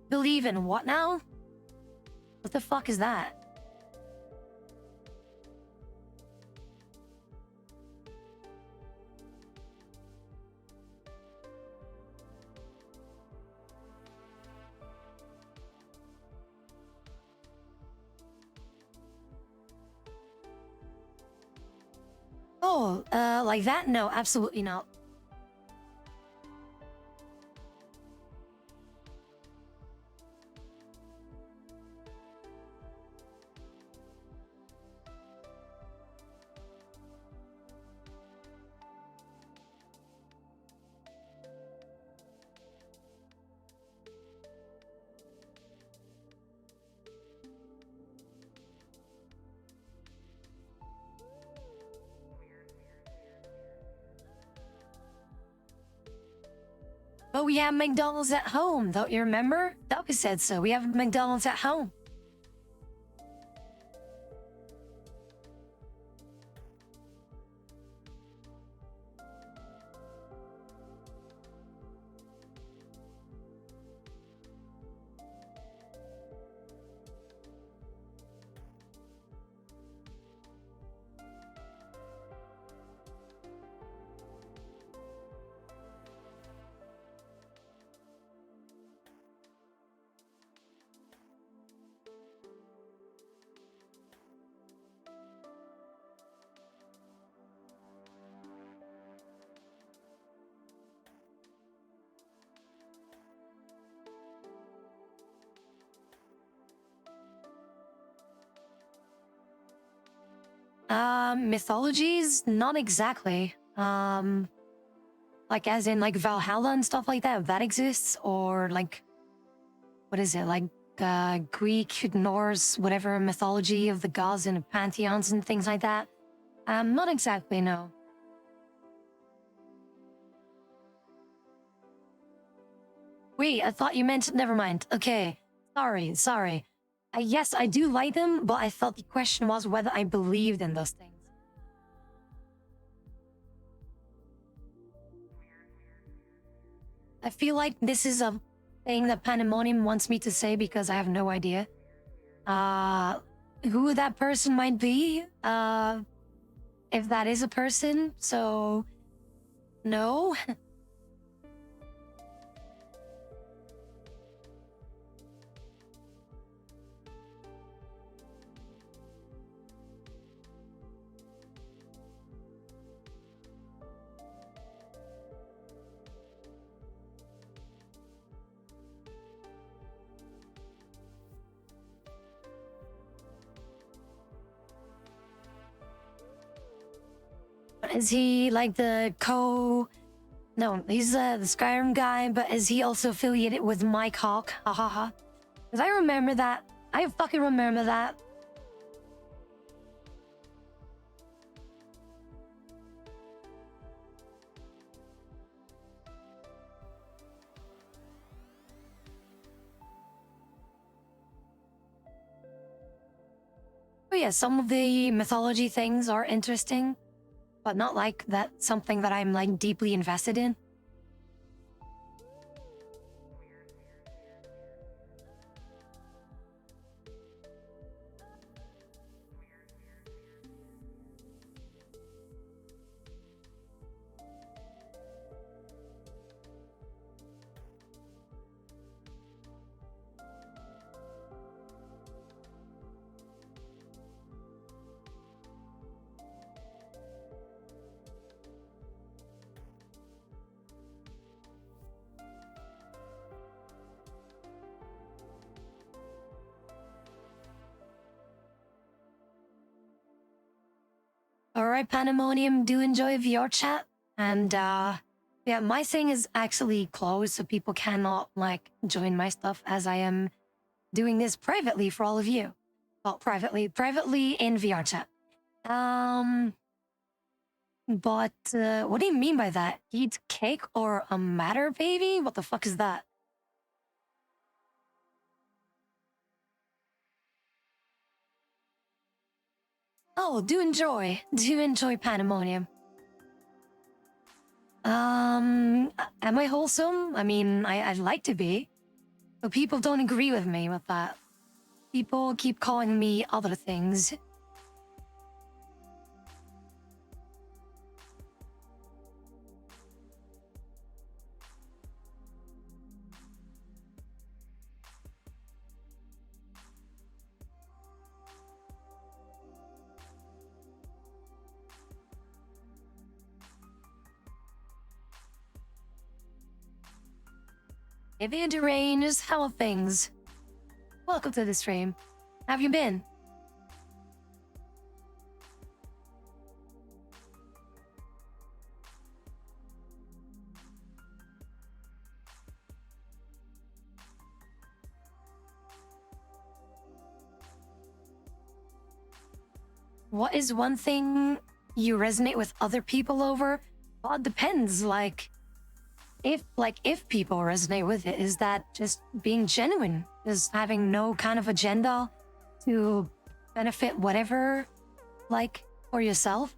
Believe in what now? What the fuck is that? Oh, like that? No, absolutely not. But we have McDonald's at home, don't you remember? Tabi said so. We have McDonald's at home. Mythologies? Not exactly. Like as in like Valhalla and stuff like that, that exists, or like, what is it, like Greek, Norse, whatever mythology of the gods and pantheons and things like that? Not exactly, no. Wait, I thought you meant, never mind. Okay, sorry. Yes, I do like them, but I thought the question was whether I believed in those things. I feel like this is a thing that Pandemonium wants me to say because I have no idea. Who that person might be. If that is a person, so no. Is he like the co? No, he's the Skyrim guy, but is he also affiliated with Mike Hawk? Ha ha ha. Because I remember that. I fucking remember that. But yeah, some of the mythology things are interesting, but not like that something that I'm like deeply invested in. All right, Pandemonium, do enjoy VR chat. And yeah, my thing is actually closed, so people cannot like join my stuff as I am doing this privately for all of you. Well, privately in VR chat. But what do you mean by that? Eat cake or a matter baby? What the fuck is that? Oh, do enjoy Pandemonium. Am I wholesome? I mean, I'd like to be, but people don't agree with me with that. People keep calling me other things. If you're deranged, how are things? Welcome to the stream. Have you been? What is one thing you resonate with other people over? Well, it depends. If people resonate with it, is that just being genuine, just having no kind of agenda to benefit whatever, like for yourself?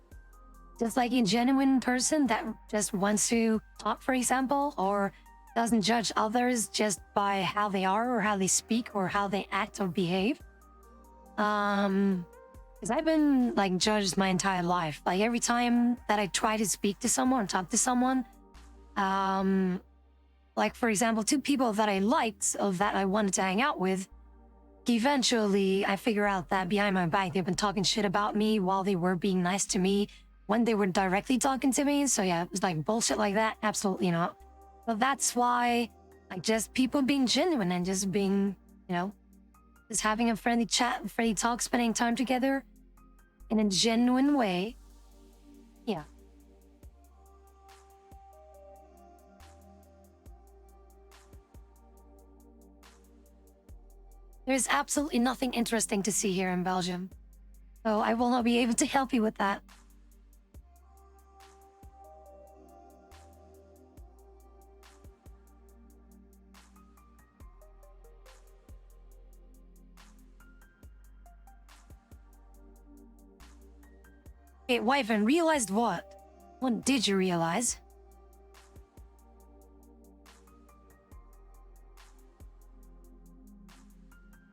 Just like a genuine person that just wants to talk, for example, or doesn't judge others just by how they are or how they speak or how they act or behave. Because I've been like judged my entire life. Like every time that I try to speak to someone, talk to someone, like for example, two people that I liked or that I wanted to hang out with, eventually I figure out that behind my back they've been talking shit about me while they were being nice to me when they were directly talking to me. So yeah, it was like bullshit like that. Absolutely not. But that's why, like, just people being genuine and just being, just having a friendly chat, friendly talk, spending time together in a genuine way. Yeah. There's absolutely nothing interesting to see here in Belgium. So I will not be able to help you with that. Wait, Wyvern, realized what? What did you realize?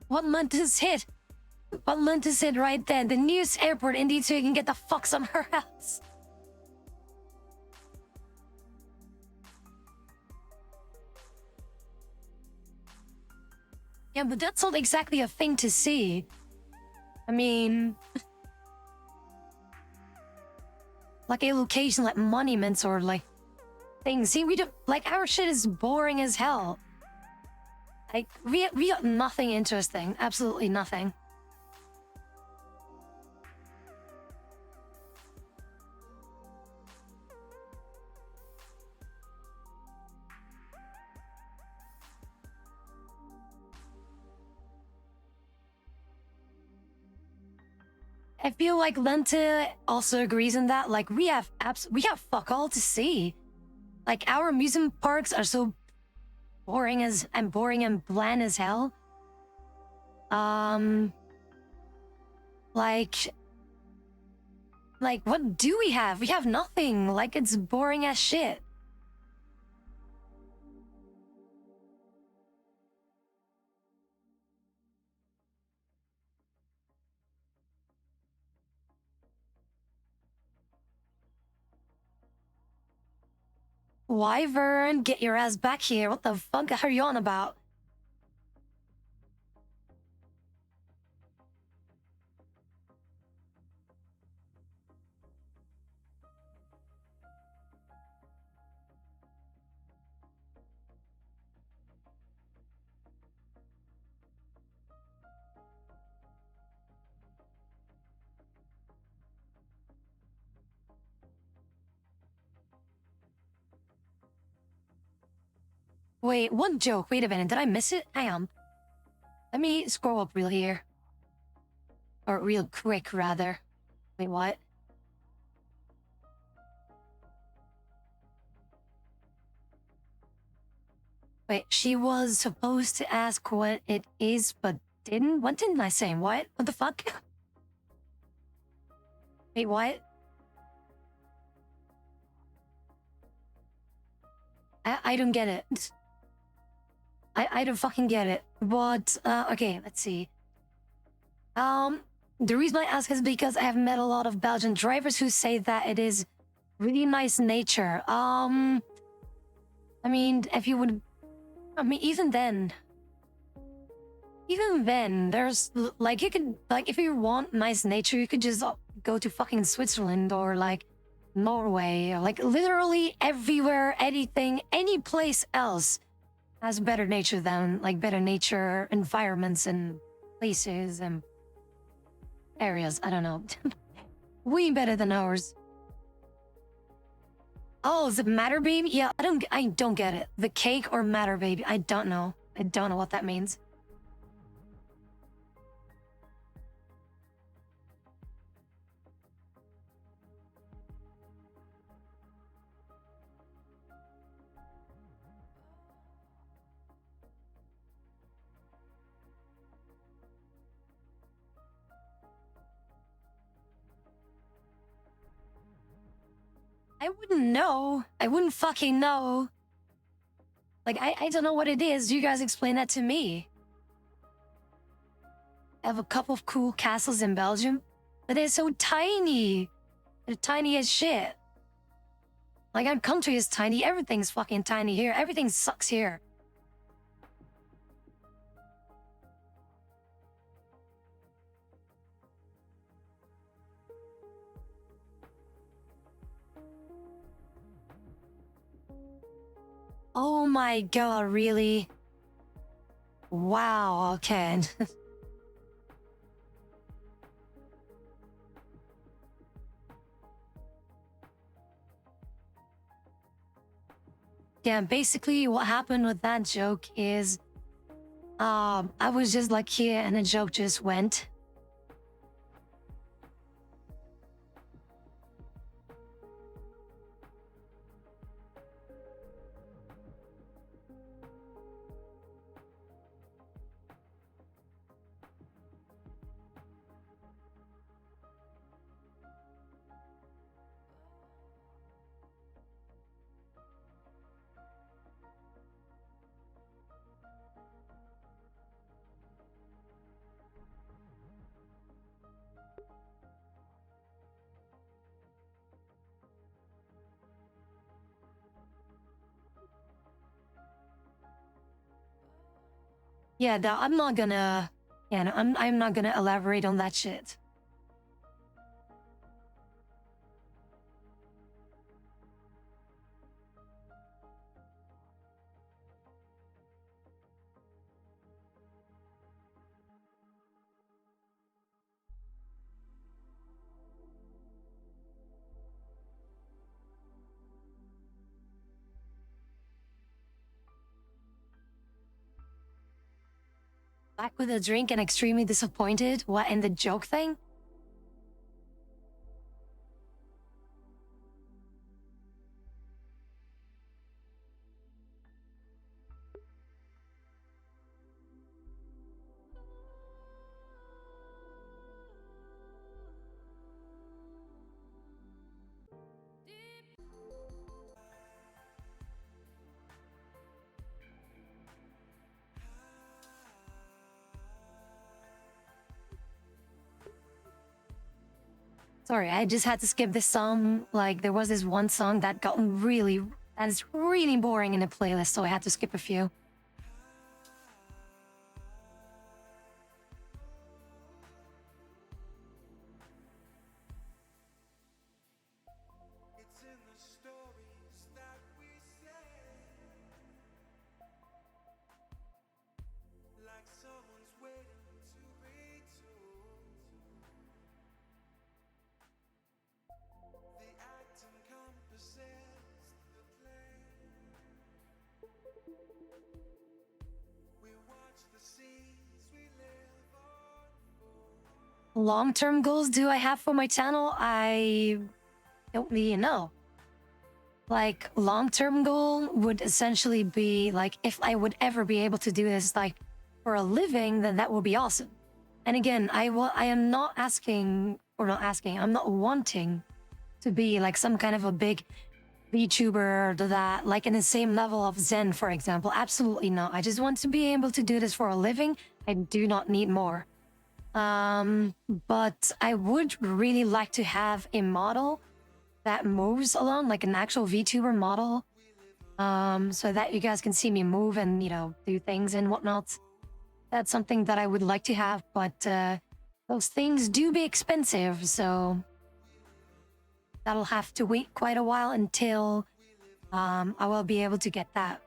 What month is hit? What month is hit right then? The nearest airport indeed, so you can get the fuck somewhere else. Yeah, but that's not exactly a thing to see. I mean, like a location like monuments or like things. See, we don't like our shit is boring as hell. Like we got nothing interesting. Absolutely nothing. I feel like Lenta also agrees in that. Like we have fuck all to see. Like our amusement parks are so boring and bland as hell. Like what do we have? We have nothing. Like it's boring as shit. Wyvern, get your ass back here. What the fuck are you on about? Wait, one joke. Wait a minute. Did I miss it? Hang on. Let me scroll up real here. Or real quick, rather. Wait, what? Wait, she was supposed to ask what it is, but didn't? What didn't I say? What? What the fuck? Wait, what? I don't get it. I don't fucking get it. But, okay, let's see. The reason I ask is because I have met a lot of Belgian drivers who say that it is really nice nature. I mean, if you would... I mean, even then, there's, like, you could, like, if you want nice nature, you could just go to fucking Switzerland or, like, Norway, or, like, literally everywhere, anything, any place else has better nature than, like, better nature environments and places and areas. I don't know. Way better than ours. Oh, is it Matter Baby? Yeah, I don't get it. The cake or Matter Baby? I don't know. I don't know what that means. I wouldn't know. I wouldn't fucking know. Like, I don't know what it is. You guys explain that to me. I have a couple of cool castles in Belgium, but they're so tiny. They're tiny as shit. Like, our country is tiny. Everything's fucking tiny here. Everything sucks here. Oh my god, really? Wow, okay. Yeah, basically what happened with that joke is I was just like here and the joke just went. Yeah, I'm not gonna. Yeah, no, I'm not gonna elaborate on that shit. Back with a drink and extremely disappointed. What, in the joke thing? Sorry, I just had to skip this song. Like, there was this one song that got really, that's really boring in the playlist, so I had to skip a few. It's in the stories that we say, like someone's waiting to be told. The act encompasses the play. We watch the scenes we live on. Long-term goals do I have for my channel? I don't really know. Like, long-term goal would essentially be like, if I would ever be able to do this like for a living, then that would be awesome. And again, I am not asking, or not asking, I'm not wanting to be like some kind of a big VTuber that like in the same level of Zen, for example. Absolutely not. I just want to be able to do this for a living. I do not need more. But I would really like to have a model that moves along, like an actual VTuber model, so that you guys can see me move and, you know, do things and whatnot. That's something that I would like to have, but those things do be expensive, so that'll have to wait quite a while until I will be able to get that.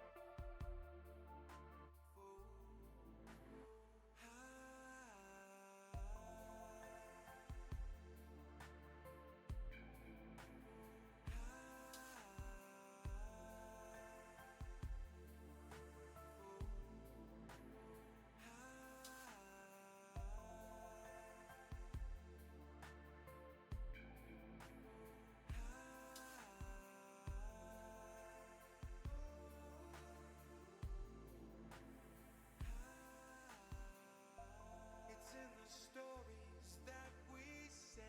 It's in the stories that we say,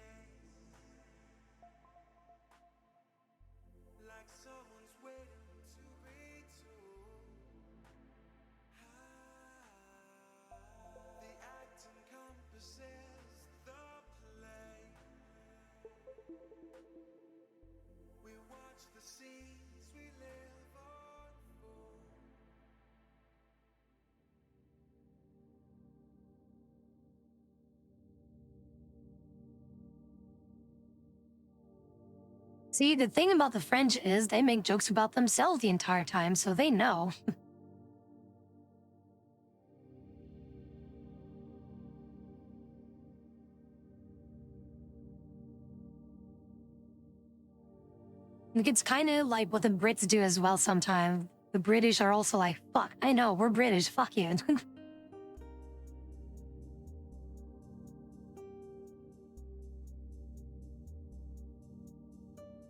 like someone's waiting to be told. The act encompasses the play. We watch the scenes we live unfold. See, the thing about the French is they make jokes about themselves the entire time, so they know. Like, it's kind of like what the Brits do as well sometimes. The British are also like, fuck, I know, we're British, fuck you.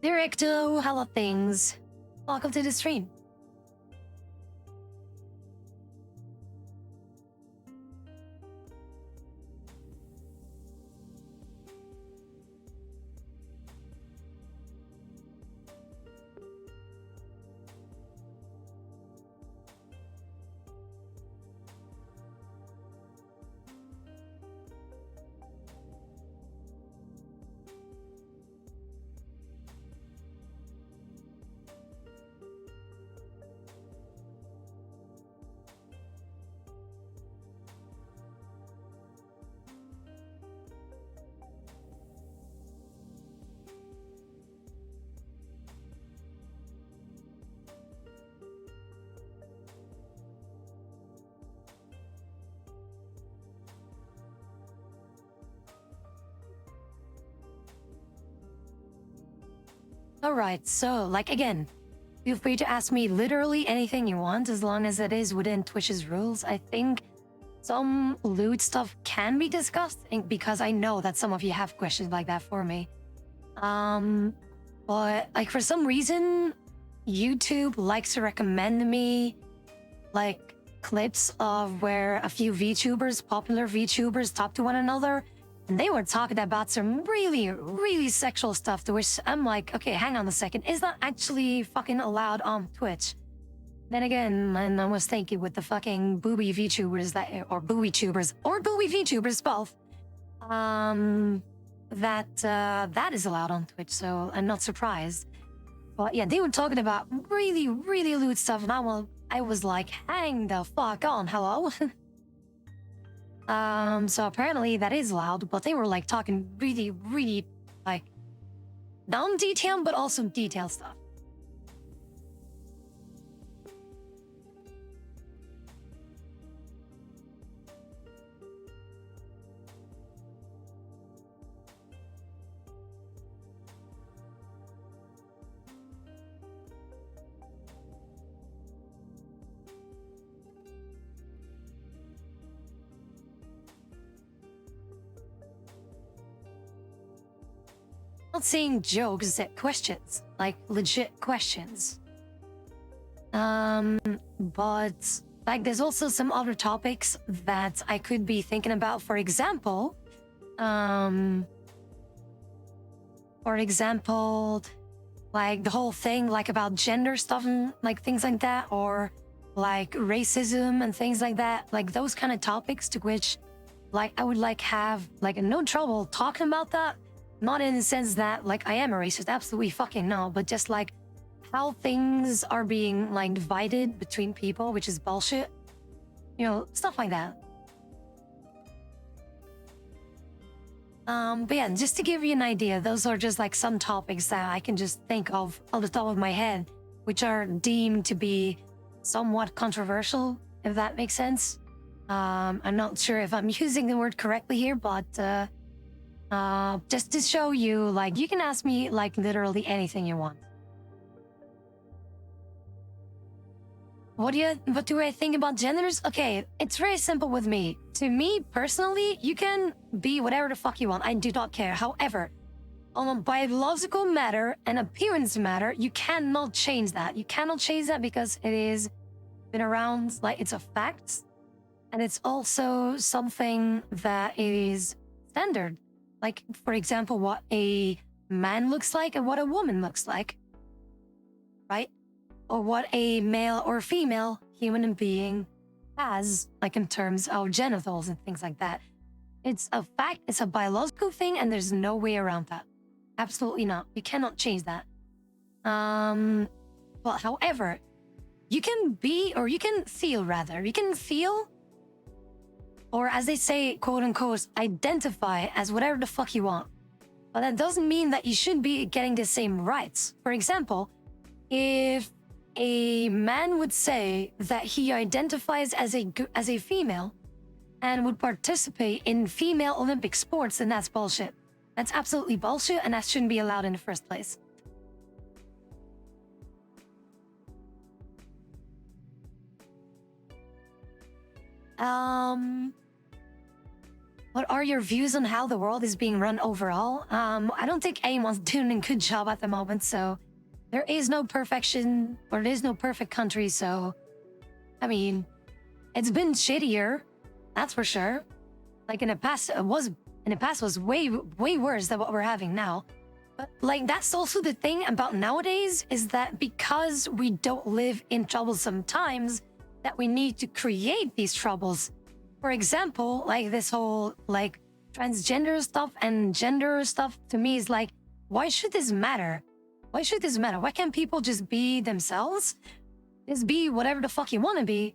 Directo, hello things. Welcome to the stream. All right, so like again, feel free to ask me literally anything you want as long as it is within Twitch's rules. I think some lewd stuff can be discussed because I know that some of you have questions like that for me. But like for some reason, YouTube likes to recommend me like clips of where a few VTubers, popular VTubers, talk to one another. And they were talking about some really, really sexual stuff to which I'm like, okay, hang on a second. Is that actually fucking allowed on Twitch? Then again, and I was thinking with the fucking booby VTubers that, or booby tubers, or booby VTubers both, that is allowed on Twitch, so I'm not surprised. But yeah, they were talking about really, really lewd stuff, and I was like, hang the fuck on, hello? So apparently that is allowed, but they were like talking really, really like non-detailed, but also detailed stuff. Not saying jokes, questions, like legit questions. But like there's also some other topics that I could be thinking about. For example, like the whole thing like about gender stuff and like things like that, or like racism and things like that, like those kind of topics to which like I would like have like no trouble talking about that. Not in the sense that like I am a racist, absolutely fucking no, but just like how things are being like divided between people, which is bullshit. You know, stuff like that. But yeah, just to give you an idea, those are just like some topics that I can just think of off the top of my head, which are deemed to be somewhat controversial, if that makes sense. I'm not sure if I'm using the word correctly here, but just to show you, like, you can ask me like literally anything you want. What do I think about genders? Okay, it's very simple with me. To me personally, you can be whatever the fuck you want. I do not care. However, on a biological matter and appearance matter, you cannot change that. You cannot change that because it is been around, like it's a fact, and it's also something that is standard. Like, for example, what a man looks like and what a woman looks like, right? Or what a male or female human being has, like in terms of genitals and things like that. It's a fact, it's a biological thing, and there's no way around that. Absolutely not. You cannot change that. But however, you can be, or you can feel rather, you can feel, or as they say, quote unquote, identify as whatever the fuck you want. But that doesn't mean that you should be getting the same rights. For example, if a man would say that he identifies as a female and would participate in female Olympic sports, then that's bullshit. That's absolutely bullshit, and that shouldn't be allowed in the first place. What are your views on how the world is being run overall? I don't think anyone's doing a good job at the moment, so there is no perfection, or there's no perfect country, so I mean, it's been shittier, that's for sure. Like in the past, was way worse than what we're having now. But like that's also the thing about nowadays, is that because we don't live in troublesome times, that we need to create these troubles. For example, like this whole like transgender stuff and gender stuff to me is like, why should this matter? Why should this matter? Why can't people just be themselves? Just be whatever the fuck you want to be.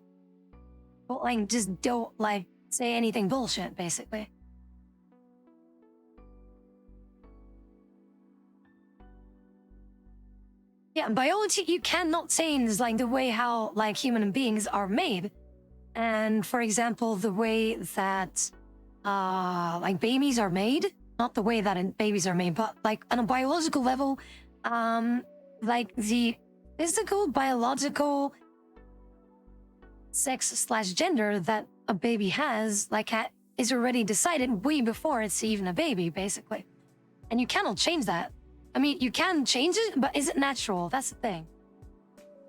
But like, just don't like say anything bullshit, basically. Yeah, biology, you cannot change like the way how like human beings are made. And for example, the way that like babies are made, not the way that babies are made, but like on a biological level, like the physical, biological sex slash gender that a baby has, like, is already decided way before it's even a baby, basically. And you cannot change that. I mean, you can change it, but is it natural? That's the thing.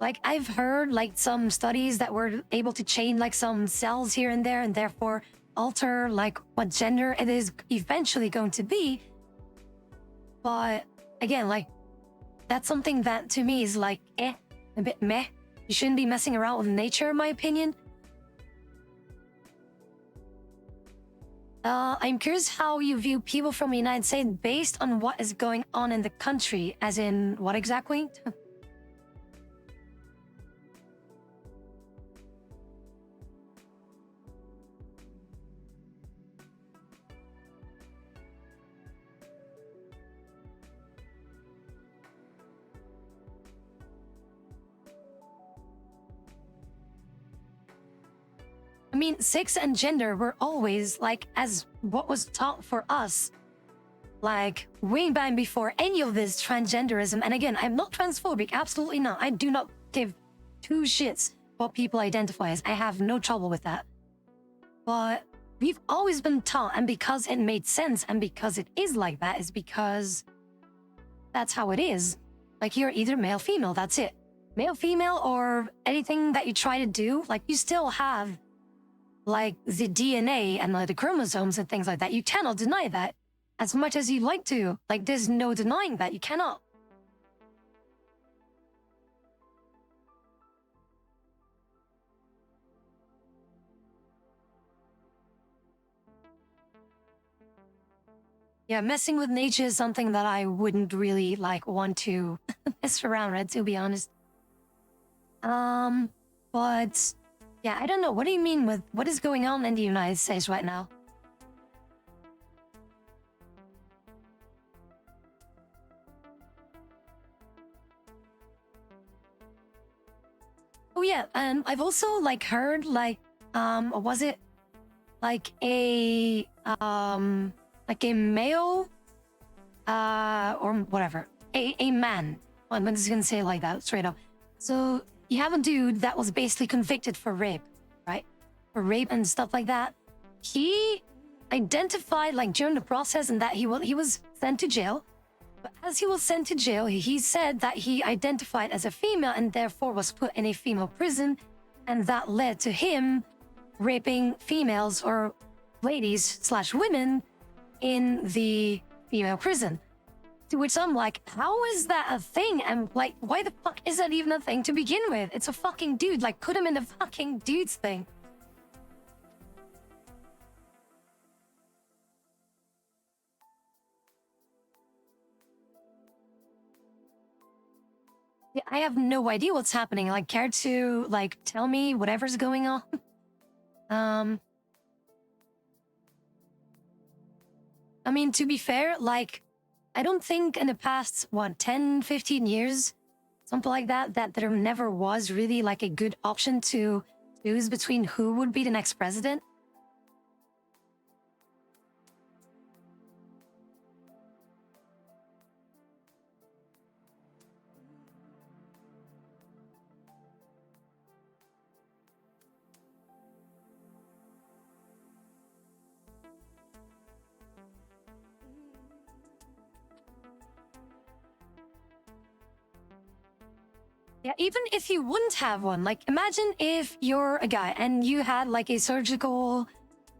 Like, I've heard like some studies that were able to change like some cells here and there, and therefore alter like what gender it is eventually going to be. But again, like, that's something that to me is like a bit meh. You shouldn't be messing around with nature, in my opinion. I'm curious how you view people from the United States based on what is going on in the country, as in what exactly? I mean, sex and gender were always like as what was taught for us, like way back before any of this transgenderism. And again, I'm not transphobic, absolutely not. I do not give two shits what people identify as. I have no trouble with that. But we've always been taught, and because it made sense, and because it is like that, is because that's how it is. Like, you're either male, female, that's it. Male, female, or anything that you try to do, like, you still have like the DNA and like the chromosomes and things like that. You cannot deny that as much as you like to. Like, there's no denying that. You cannot. Yeah, messing with nature is something that I wouldn't really like want to mess around with, to be honest. But yeah, I don't know. What do you mean with what is going on in the United States right now? Oh yeah, and I've also like heard like was it like a male or whatever, a man. I'm just gonna say it like that straight up. So you have a dude that was basically convicted for rape, right? For rape and stuff like that. He identified like during the process, and that he was sent to jail. But as he was sent to jail, he said that he identified as a female and therefore was put in a female prison, and that led to him raping females or ladies slash women in the female prison. To which I'm like, how is that a thing? And like, why the fuck is that even a thing to begin with? It's a fucking dude. Like, put him in the fucking dudes thing. Yeah, I have no idea what's happening. Like, care to like tell me whatever's going on? um, I mean, to be fair, like, I don't think in the past, what, 10, 15 years, something like that, that there never was really like a good option to choose between who would be the next president. Yeah, even if you wouldn't have one, like, imagine if you're a guy and you had like a surgical,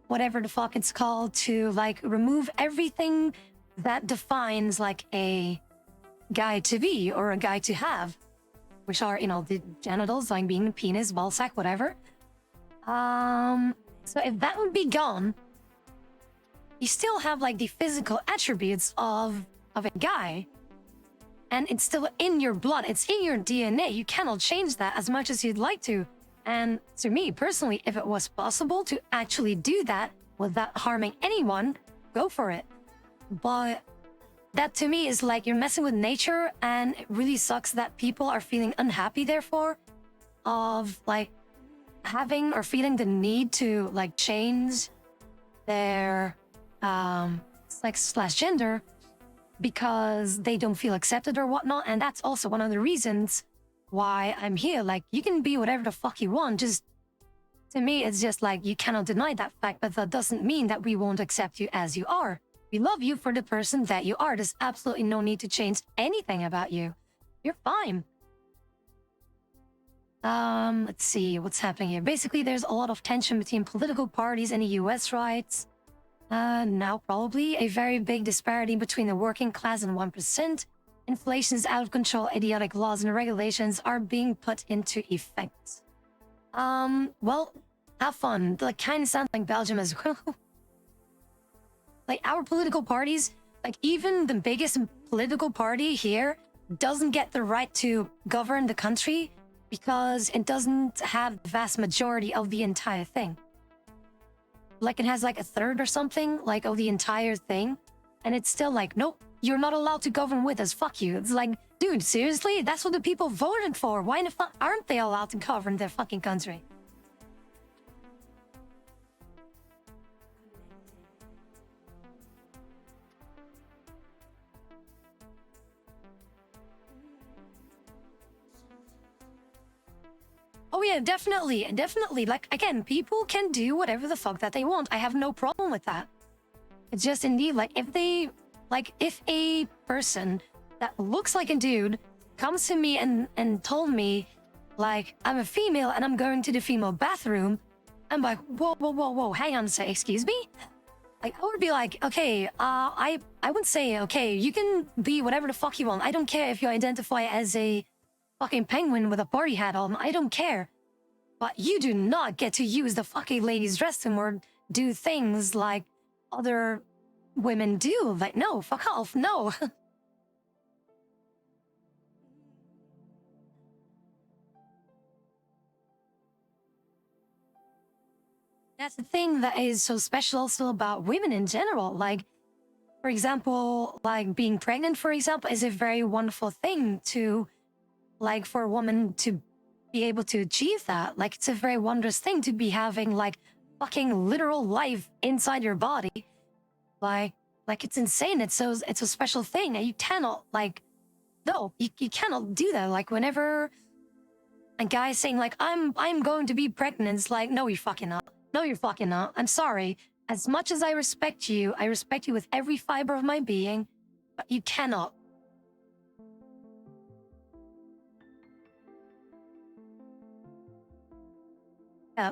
whatever the fuck it's called, to like remove everything that defines like a guy to be or a guy to have, which are, you know, the genitals, like being a penis, ball sack, whatever. So if that would be gone, you still have like the physical attributes of a guy. And it's still in your blood, it's in your DNA. You cannot change that as much as you'd like to. And to me personally, if it was possible to actually do that without harming anyone, go for it. But that to me is like you're messing with nature, and it really sucks that people are feeling unhappy, therefore, of like having or feeling the need to like change their sex slash gender because they don't feel accepted or whatnot. And that's also one of the reasons why I'm here. Like, you can be whatever the fuck you want. Just to me, it's just like you cannot deny that fact, but that doesn't mean that we won't accept you as you are. We love you for the person that you are. There's absolutely no need to change anything about you. You're fine. Let's see what's happening here. Basically, there's a lot of tension between political parties in the US, right? Now probably a very big disparity between the working class and 1%. Inflation is out of control. Idiotic laws and regulations are being put into effect. Well, have fun. Like, kind of sounds like Belgium as well. Like, our political parties, like, even the biggest political party here doesn't get the right to govern the country because it doesn't have the vast majority of the entire thing. Like, it has like a third or something, like, of the entire thing. And it's still like, nope, you're not allowed to govern with us. Fuck you. It's like, dude, seriously? That's what the people voted for. Why the fuck aren't they allowed to govern their fucking country? Oh yeah, definitely, definitely. Like, again, people can do whatever the fuck that they want. I have no problem with that. It's just indeed, like, if a person that looks like a dude comes to me and told me, like, I'm a female and I'm going to the female bathroom, I'm like, whoa, hang on a sec, excuse me? Like, I would be like, okay, I would say, okay, you can be whatever the fuck you want. I don't care if you identify as a fucking penguin with a party hat on. I don't care. But you do not get to use the fucking ladies' restroom or do things like other women do. Like, no, fuck off, no. That's the thing that is so special also about women in general. Like, for example, like being pregnant, for example, is a very wonderful thing to, like, for a woman to be able to achieve that. Like, it's a very wondrous thing to be having, like, fucking literal life inside your body. Like it's insane. It's a special thing, and you cannot, like, no, you cannot do that. Like, whenever a guy's saying, like, I'm going to be pregnant, it's like, no, you're fucking not. No, you're fucking not. I'm sorry. As much as I respect you with every fiber of my being, but you cannot.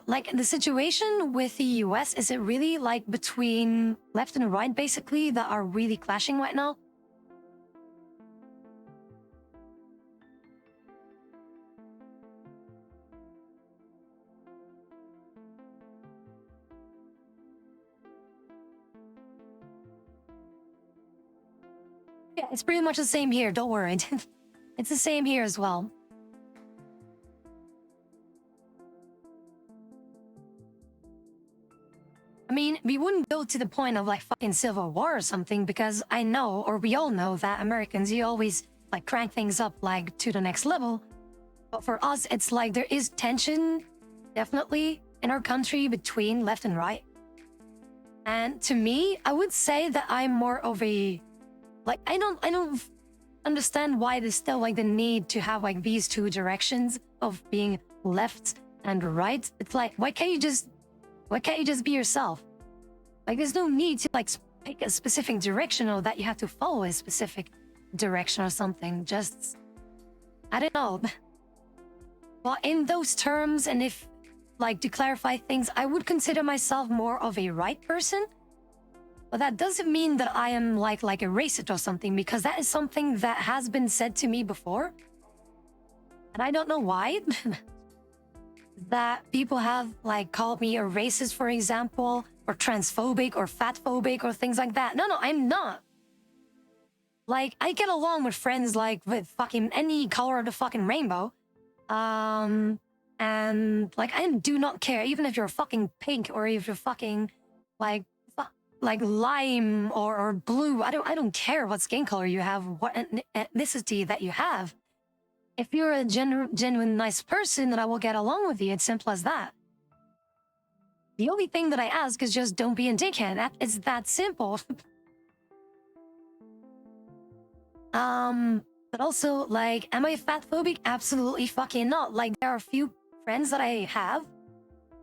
Like, the situation with the US, is it really like between left and right, basically, that are really clashing right now? Yeah, it's pretty much the same here. Don't worry. It's the same here as well. I mean, we wouldn't go to the point of like fucking civil war or something, because I know, or we all know, that Americans, you always like crank things up like to the next level. But for us, it's like there is tension, definitely, in our country between left and right. And to me, I would say that I'm more of a, like, I don't understand why there's still like the need to have like these two directions of being left and right. It's like, why can't you just be yourself? Like, there's no need to like pick a specific direction, or that you have to follow a specific direction or something. Just, I don't know. Well, in those terms, and if, like, to clarify things, I would consider myself more of a right person. But that doesn't mean that I am like a racist or something, because that is something that has been said to me before. And I don't know why. That people have like called me a racist, for example, or transphobic or fatphobic or things like that. No, I'm not. Like, I get along with friends like with fucking any color of the fucking rainbow. And like, I do not care, even if you're fucking pink, or if you're fucking like lime or blue. I don't care what skin color you have, what ethnicity that you have. If you're a genuine nice person, then I will get along with you. It's simple as that. The only thing that I ask is just don't be a dickhead. It's that simple. But also, like, am I fat phobic? Absolutely fucking not. Like, there are a few friends that I have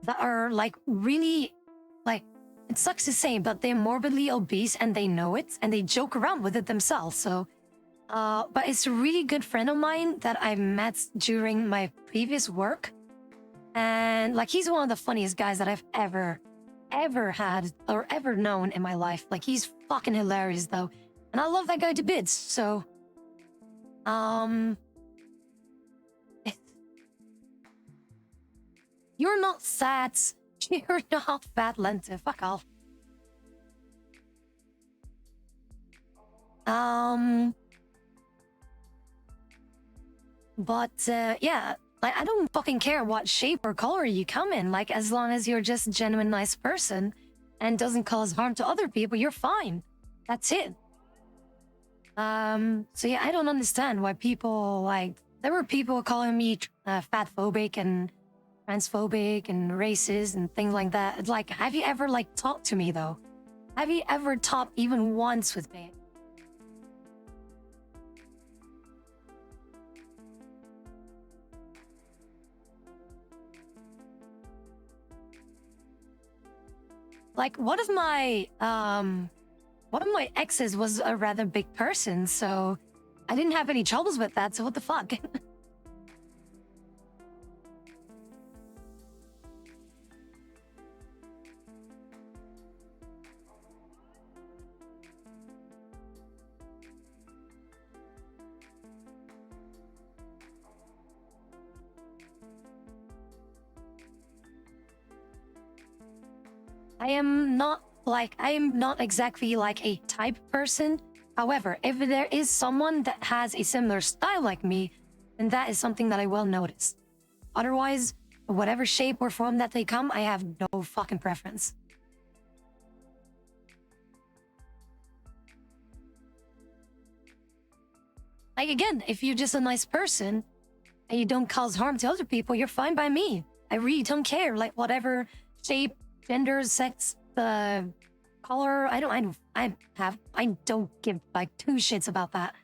that are like really, like, it sucks to say, but they're morbidly obese and they know it and they joke around with it themselves. So, but it's a really good friend of mine that I met during my previous work. And like, he's one of the funniest guys that I've ever had or ever known in my life. Like, he's fucking hilarious though. And I love that guy to bits. So, um, you're not fat. You're not fat, Lenta. Fuck off. But yeah, like, I don't fucking care what shape or color you come in. Like, as long as you're just a genuine nice person and doesn't cause harm to other people, you're fine. That's it. So yeah, I don't understand why people, like, there were people calling me fat phobic and transphobic and racist and things like that. It's like, have you ever like talked to me though? Have you ever talked even once with me? Like, one of my exes was a rather big person, so I didn't have any troubles with that. So what the fuck? I am not exactly like a type person. However, if there is someone that has a similar style like me, then that is something that I will notice. Otherwise, whatever shape or form that they come, I have no fucking preference. Like, again, if you're just a nice person and you don't cause harm to other people, you're fine by me. I really don't care. Like, whatever shape, gender, sex, the color, I don't give like two shits about that.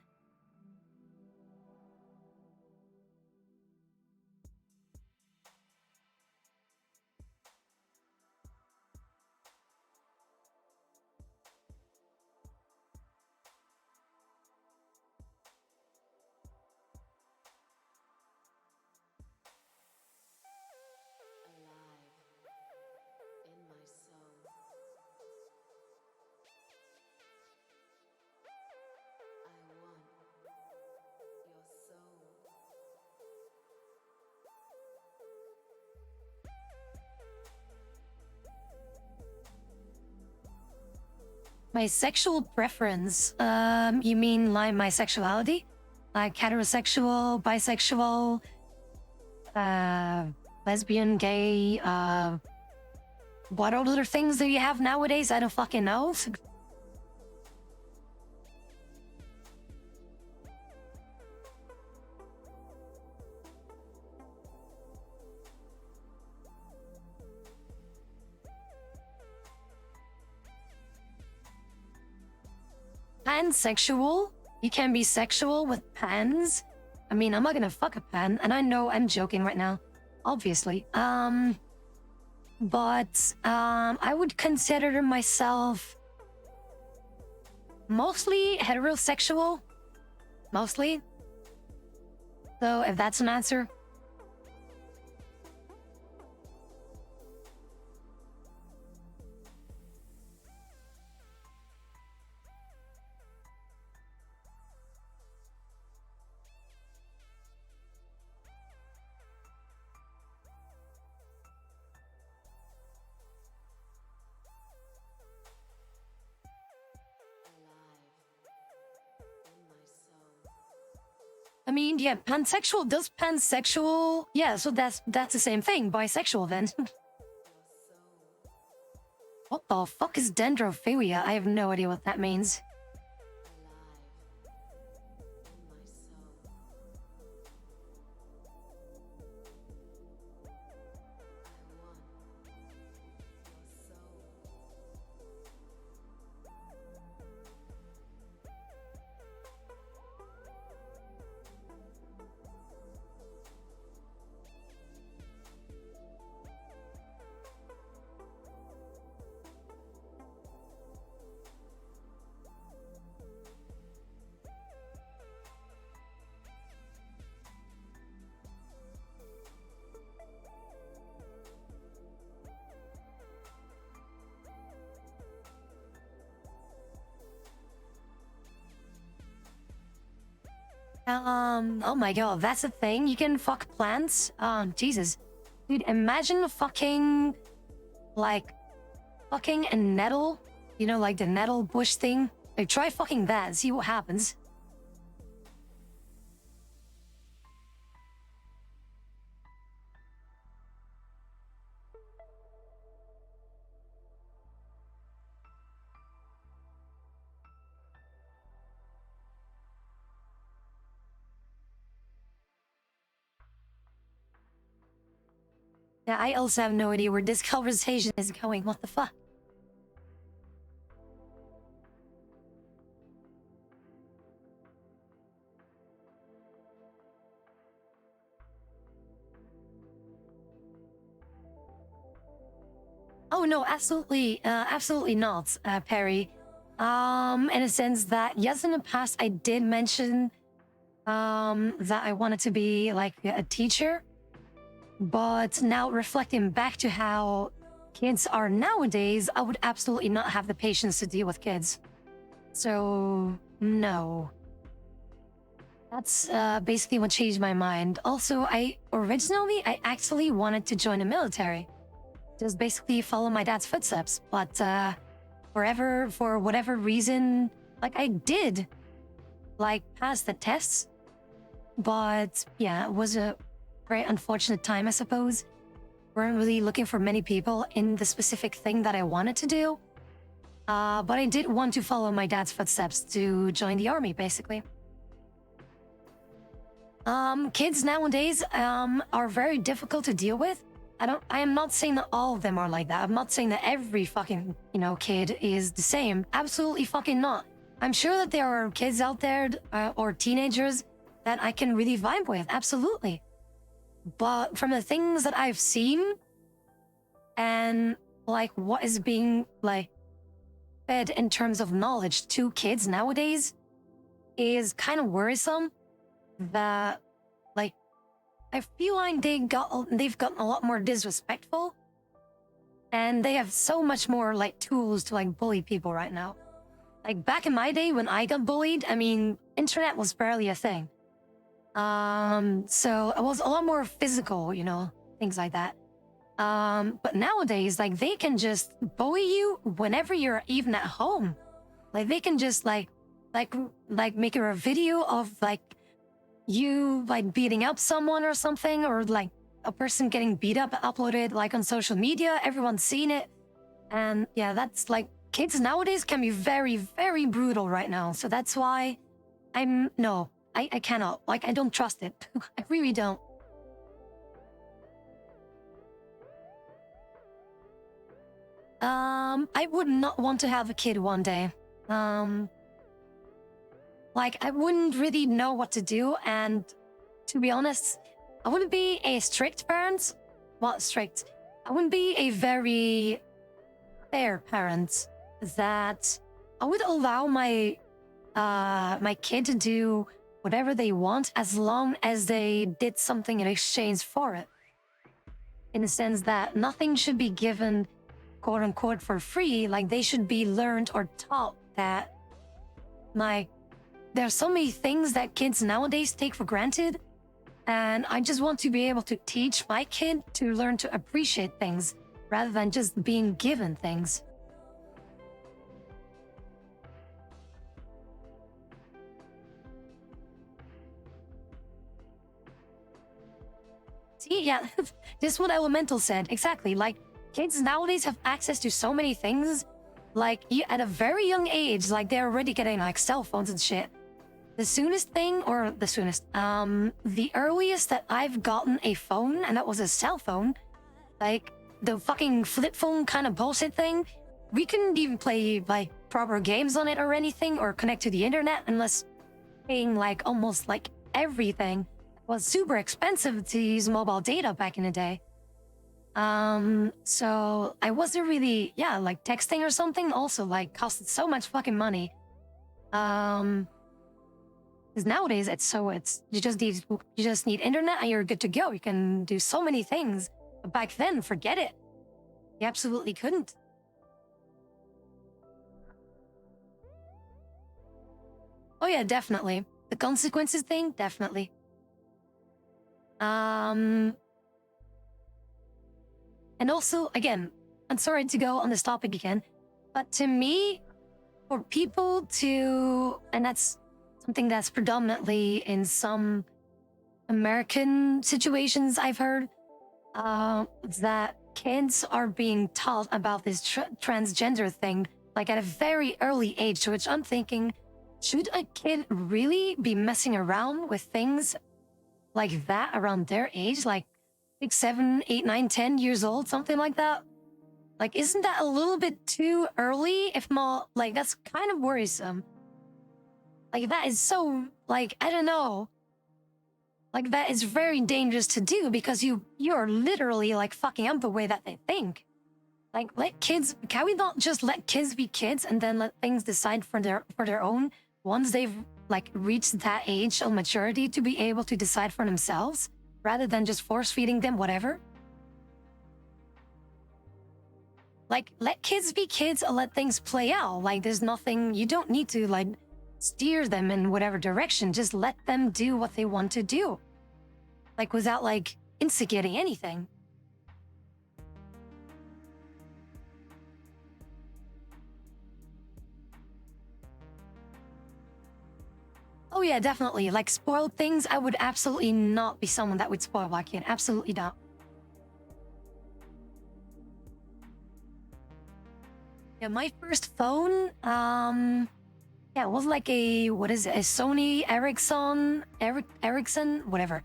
My sexual preference, you mean like my sexuality? Like heterosexual, bisexual, uh, lesbian, gay, what other things do you have nowadays? I don't fucking know. Pansexual? You can be sexual with pans? I mean, I'm not gonna fuck a pan, and I know I'm joking right now, obviously. But I would consider myself mostly heterosexual. Mostly. So if that's an answer. I mean, yeah, pansexual does pansexual. Yeah, so that's the same thing. Bisexual then. What the fuck is dendrophilia? I have no idea what that means. Oh my god, that's a thing. You can fuck plants. Jesus. Dude, imagine like, fucking a nettle. You know, like the nettle bush thing. Like, try fucking that and see what happens. Yeah, I also have no idea where this conversation is going. What the fuck? Oh no, absolutely not, Perry. In a sense that yes, in the past I did mention that I wanted to be like a teacher, but now reflecting back to how kids are nowadays, I would absolutely not have the patience to deal with kids. So no, that's basically what changed my mind. Also, I actually wanted to join the military. Just basically follow my dad's footsteps. But for whatever reason, like I did like pass the tests. But yeah, it was a very unfortunate time, I suppose. Weren't really looking for many people in the specific thing that I wanted to do. But I did want to follow my dad's footsteps to join the army, basically. Kids nowadays are very difficult to deal with. I am not saying that all of them are like that. I'm not saying that every fucking, kid is the same. Absolutely fucking not. I'm sure that there are kids out there or teenagers that I can really vibe with. Absolutely. But from the things that I've seen and like what is being like fed in terms of knowledge to kids nowadays is kind of worrisome that like I feel like they've gotten a lot more disrespectful, and they have so much more like tools to like bully people right now. Like back in my day when I got bullied, I mean, internet was barely a thing. So it was a lot more physical, things like that. But nowadays, like they can just bully you whenever you're even at home. Like they can just like make a video of like you like beating up someone or something, or like a person getting beat up, uploaded like on social media, everyone's seen it. And yeah, that's like kids nowadays can be very, very brutal right now. So that's why I cannot, like I don't trust it. I really don't. I would not want to have a kid one day. Like I wouldn't really know what to do, and to be honest, I wouldn't be a strict parent. Well, strict. I wouldn't be a very fair parent that I would allow my kid to do whatever they want as long as they did something in exchange for it. In the sense that nothing should be given quote unquote for free, like they should be learned or taught that there's so many things that kids nowadays take for granted, and I just want to be able to teach my kid to learn to appreciate things rather than just being given things. See, yeah, this is what Elemental said. Exactly. Like, kids nowadays have access to so many things. Like, at a very young age, like, they're already getting, like, cell phones and shit. The earliest that I've gotten a phone, and that was a cell phone, like, the fucking flip phone kind of bullshit thing, we couldn't even play, like, proper games on it or anything, or connect to the internet unless paying, like, almost, like, everything. Was super expensive to use mobile data back in the day. So I wasn't really, like texting or something also like costed so much fucking money. Because nowadays it's you just need internet and you're good to go. You can do so many things. But back then, forget it. You absolutely couldn't. Oh yeah, definitely. the consequences thing, definitely. And also, again, I'm sorry to go on this topic again, but to me, for people to, and that's something that's predominantly in some American situations I've heard, that kids are being taught about this transgender thing, like at a very early age, to which I'm thinking, should a kid really be messing around with things like that around their age, like 6, 7, 8, 9, 10 years old, something like that? Like, isn't that a little bit too early? If not, like, that's kind of worrisome. Like, that is so, like, I don't know. Like, that is very dangerous to do because you're literally, like, fucking up the way that they think. Like, can we not just let kids be kids and then let things decide for their own once they've, like, reached that age of maturity to be able to decide for themselves, rather than just force feeding them whatever? Like, let kids be kids and let things play out. Like, there's nothing, you don't need to, like, steer them in whatever direction. Just let them do what they want to do. Like, without, like, instigating anything. Oh yeah, definitely. Like, spoiled things, I would absolutely not be someone that would spoil my kid. Absolutely not. Yeah, my first phone, yeah, it was like a, what is it, a Sony Ericsson, whatever,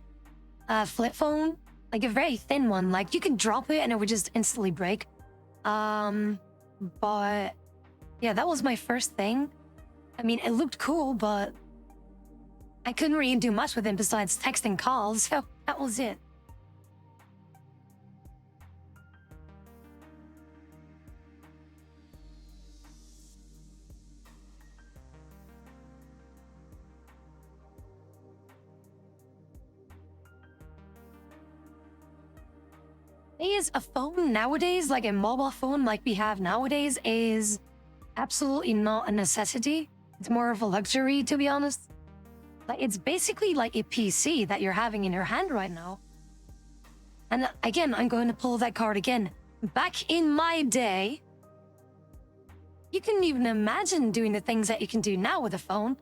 flip phone, like a very thin one. Like, you can drop it and it would just instantly break. But yeah, that was my first thing. I mean, it looked cool, but I couldn't really do much with it besides texting calls, so that was it. Is a phone nowadays, like a mobile phone like we have nowadays, is absolutely not a necessity. It's more of a luxury, to be honest. Like, it's basically like a PC that you're having in your hand right now. And again, I'm going to pull that card again. Back in my day, you couldn't even imagine doing the things that you can do now with a phone.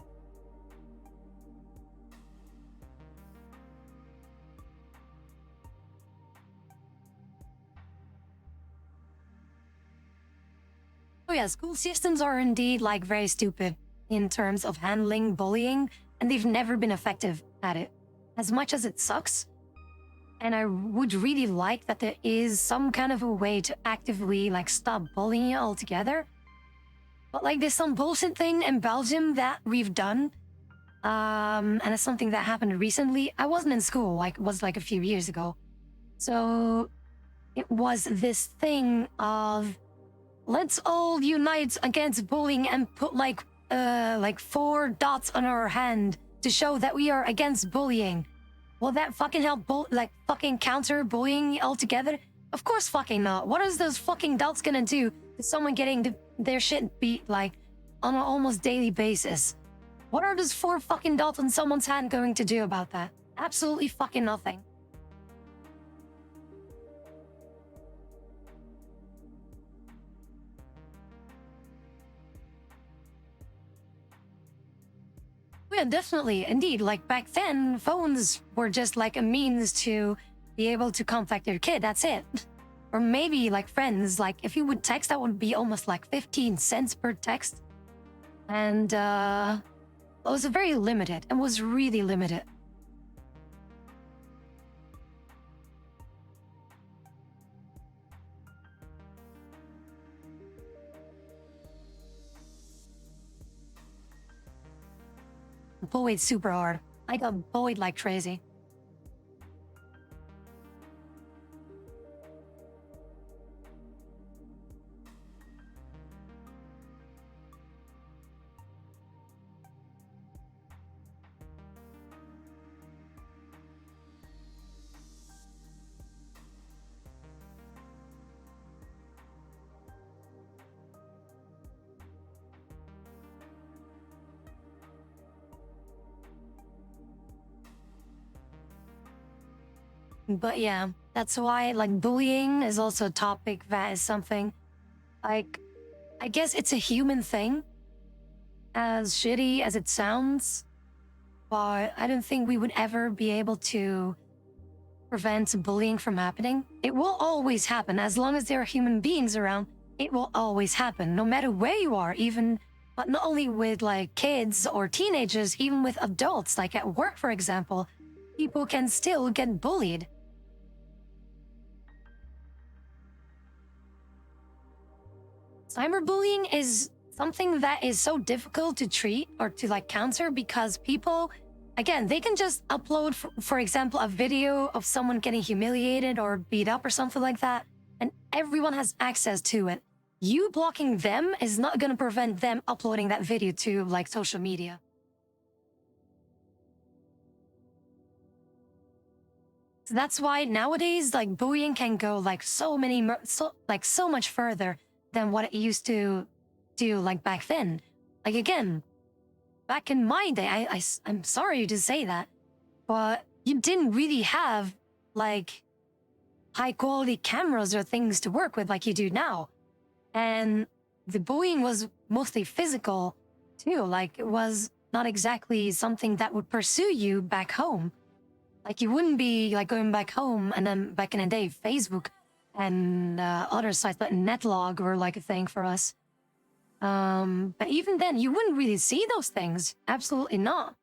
Oh yeah, school systems are indeed, like, very stupid in terms of handling bullying, and they've never been effective at it. As much as it sucks, and I would really like that there is some kind of a way to actively, like, stop bullying altogether. But, like, there's some bullshit thing in Belgium that we've done, and it's something that happened recently. I wasn't in school, like, it was like a few years ago. So it was this thing of, let's all unite against bullying and put, like 4 dots on our hand to show that we are against bullying. Will that fucking help fucking counter bullying altogether? Of course fucking not. What is those fucking dots gonna do to someone getting their shit beat, like, on an almost daily basis? What are those 4 fucking dots on someone's hand going to do about that? Absolutely fucking nothing. Yeah, definitely. Indeed. Like, back then, phones were just like a means to be able to contact your kid. That's it. Or maybe like friends. Like, if you would text, that would be almost like 15 cents per text. And it was very limited. It was really limited. Bullied super hard. I got bullied like crazy. But yeah, that's why like bullying is also a topic that is something like I guess it's a human thing, as shitty as it sounds, but I don't think we would ever be able to prevent bullying from happening. It will always happen as long as there are human beings around. It will always happen, no matter where you are, even but not only with like kids or teenagers, even with adults, like at work, for example, people can still get bullied. Cyberbullying is something that is so difficult to treat or to like counter because people, again, they can just upload, for example, a video of someone getting humiliated or beat up or something like that, and everyone has access to it. You blocking them is not going to prevent them uploading that video to like social media. So that's why nowadays, like bullying can go like so much further than what it used to do like back then. Like again, back in my day, I'm sorry to say that, but you didn't really have like high quality cameras or things to work with like you do now. And the bullying was mostly physical too. Like it was not exactly something that would pursue you back home. Like you wouldn't be like going back home and then back in the day, Facebook and other sites like Netlog were like a thing for us. But even then, you wouldn't really see those things. Absolutely not.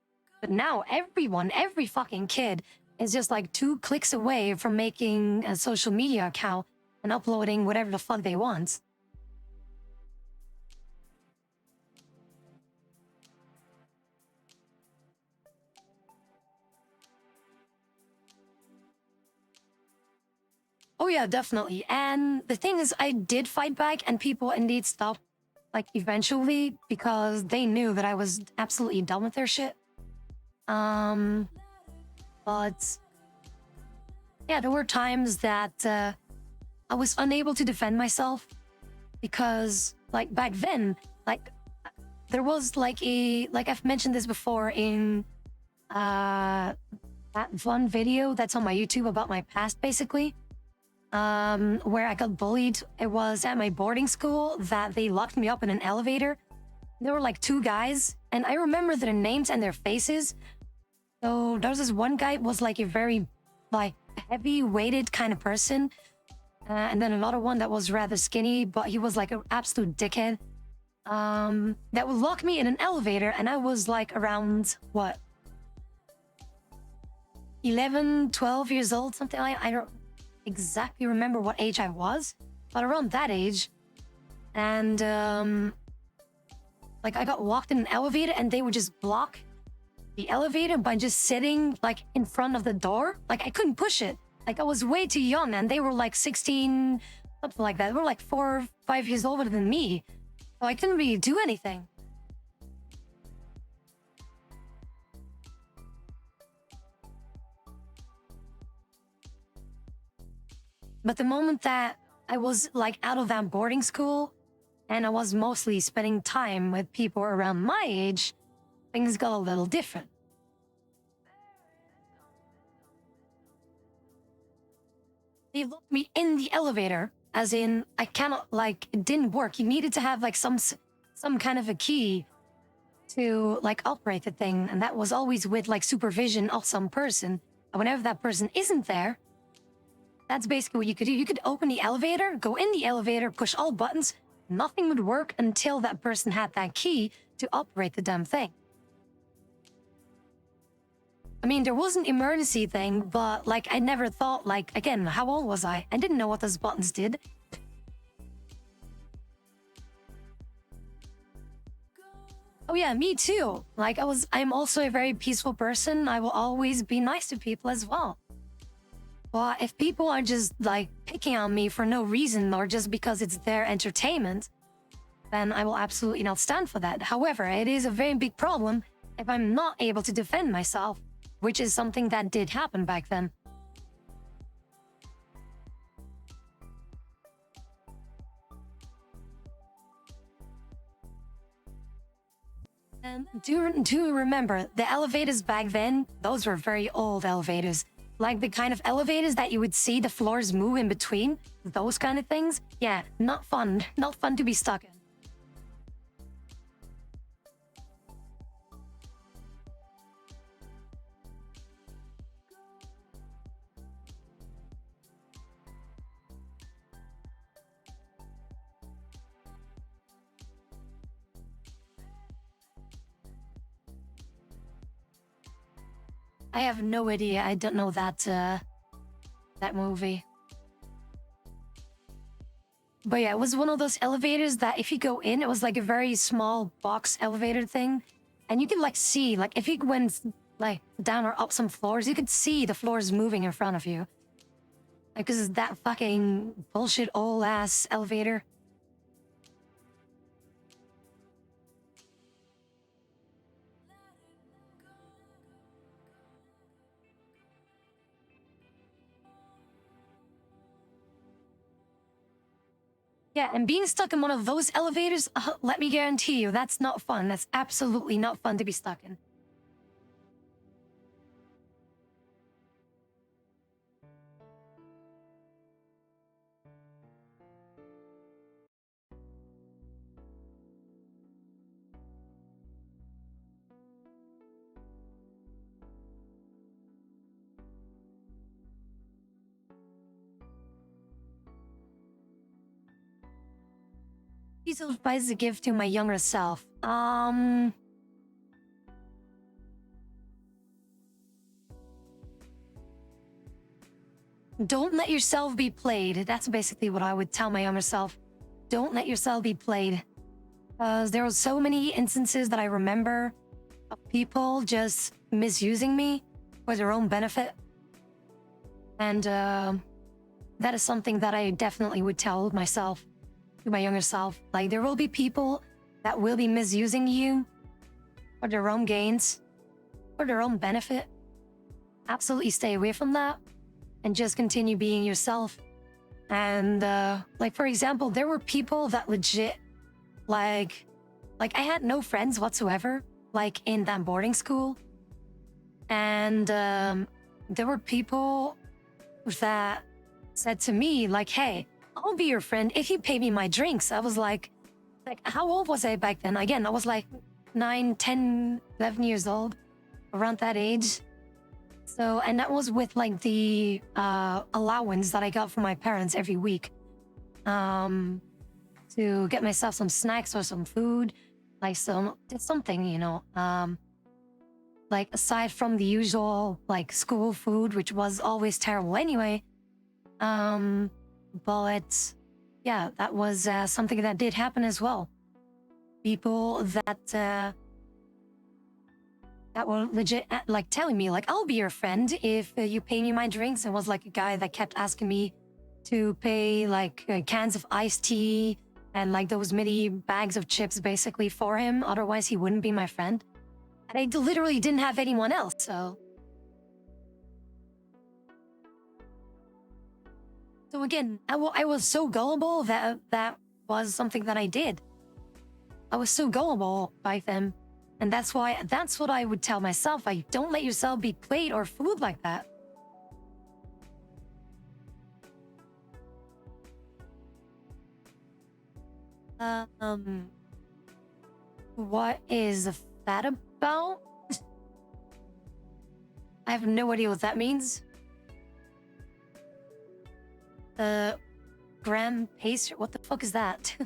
But now everyone, every fucking kid is just like 2 clicks away from making a social media account and uploading whatever the fuck they want. Oh yeah, definitely. And the thing is, I did fight back and people indeed stopped like eventually because they knew that I was absolutely done with their shit. Um, but yeah, there were times that I was unable to defend myself because like back then, like there was like I've mentioned this before in that one video that's on my YouTube about my past basically. Where I got bullied. It was at my boarding school that they locked me up in an elevator. There were like 2 guys, and I remember their names and their faces. So there was this one guy was like a very like heavy weighted kind of person, and then another one that was rather skinny, but he was like an absolute dickhead. That would lock me in an elevator, and I was like around what 11, 12 years old, something like I don't exactly remember what age I was, but around that age. And like I got locked in an elevator and they would just block the elevator by just sitting like in front of the door. Like I couldn't push it. Like I was way too young and they were like 16, something like that. They were like 4 or 5 years older than me. So I couldn't really do anything. But the moment that I was like out of that boarding school and I was mostly spending time with people around my age, things got a little different. They locked me in the elevator, as in I cannot like it didn't work. You needed to have like some kind of a key to like operate the thing, and that was always with like supervision of some person. And whenever that person isn't there, that's basically what you could do. You could open the elevator, go in the elevator, push all buttons. Nothing would work until that person had that key to operate the damn thing. I mean, there was an emergency thing, but like I never thought, like, again, how old was I? I didn't know what those buttons did. Oh yeah, me too. Like I'm also a very peaceful person. I will always be nice to people as well. Well, if people are just like picking on me for no reason or just because it's their entertainment, then I will absolutely not stand for that. However, it is a very big problem if I'm not able to defend myself, which is something that did happen back then. And do remember, the elevators back then, those were very old elevators. like the kind of elevators that you would see the floors move in between, those kind of things. Yeah, not fun. Not fun to be stuck in. I have no idea. I don't know that movie. But yeah, it was one of those elevators that if you go in, it was like a very small box elevator thing. And you could like see, like if you went like down or up some floors, you could see the floors moving in front of you. Like, cause it's that fucking bullshit old ass elevator. Yeah, and being stuck in one of those elevators, let me guarantee you, that's not fun. That's absolutely not fun to be stuck in. Piece of advice to give to my younger self. Don't let yourself be played. That's basically what I would tell my younger self. Don't let yourself be played. Because there were so many instances that I remember of people just misusing me for their own benefit. And that is something that I definitely would tell myself, to my younger self. Like, there will be people that will be misusing you for their own gains, for their own benefit. Absolutely stay away from that and just continue being yourself. And like, for example, there were people that legit, like I had no friends whatsoever, like in that boarding school. And there were people that said to me, like, hey, I'll be your friend if you pay me my drinks. I was like, how old was I back then? Again, I was like 9, 10, 11 years old, around that age. So, and that was with like the allowance that I got from my parents every week to get myself some snacks or some food, like something, you know, like aside from the usual like school food, which was always terrible anyway. But yeah, that was something that did happen as well. People that were legit like telling me like, I'll be your friend if you pay me my drinks. And was like a guy that kept asking me to pay like cans of iced tea and like those mini bags of chips basically for him. Otherwise he wouldn't be my friend. And I literally didn't have anyone else. So again, I was so gullible that that was something that I did. I was so gullible by them. And that's what I would tell myself. Like, don't let yourself be played or fooled like that. What is that about? I have no idea what that means. Graham pastry? What the fuck is that?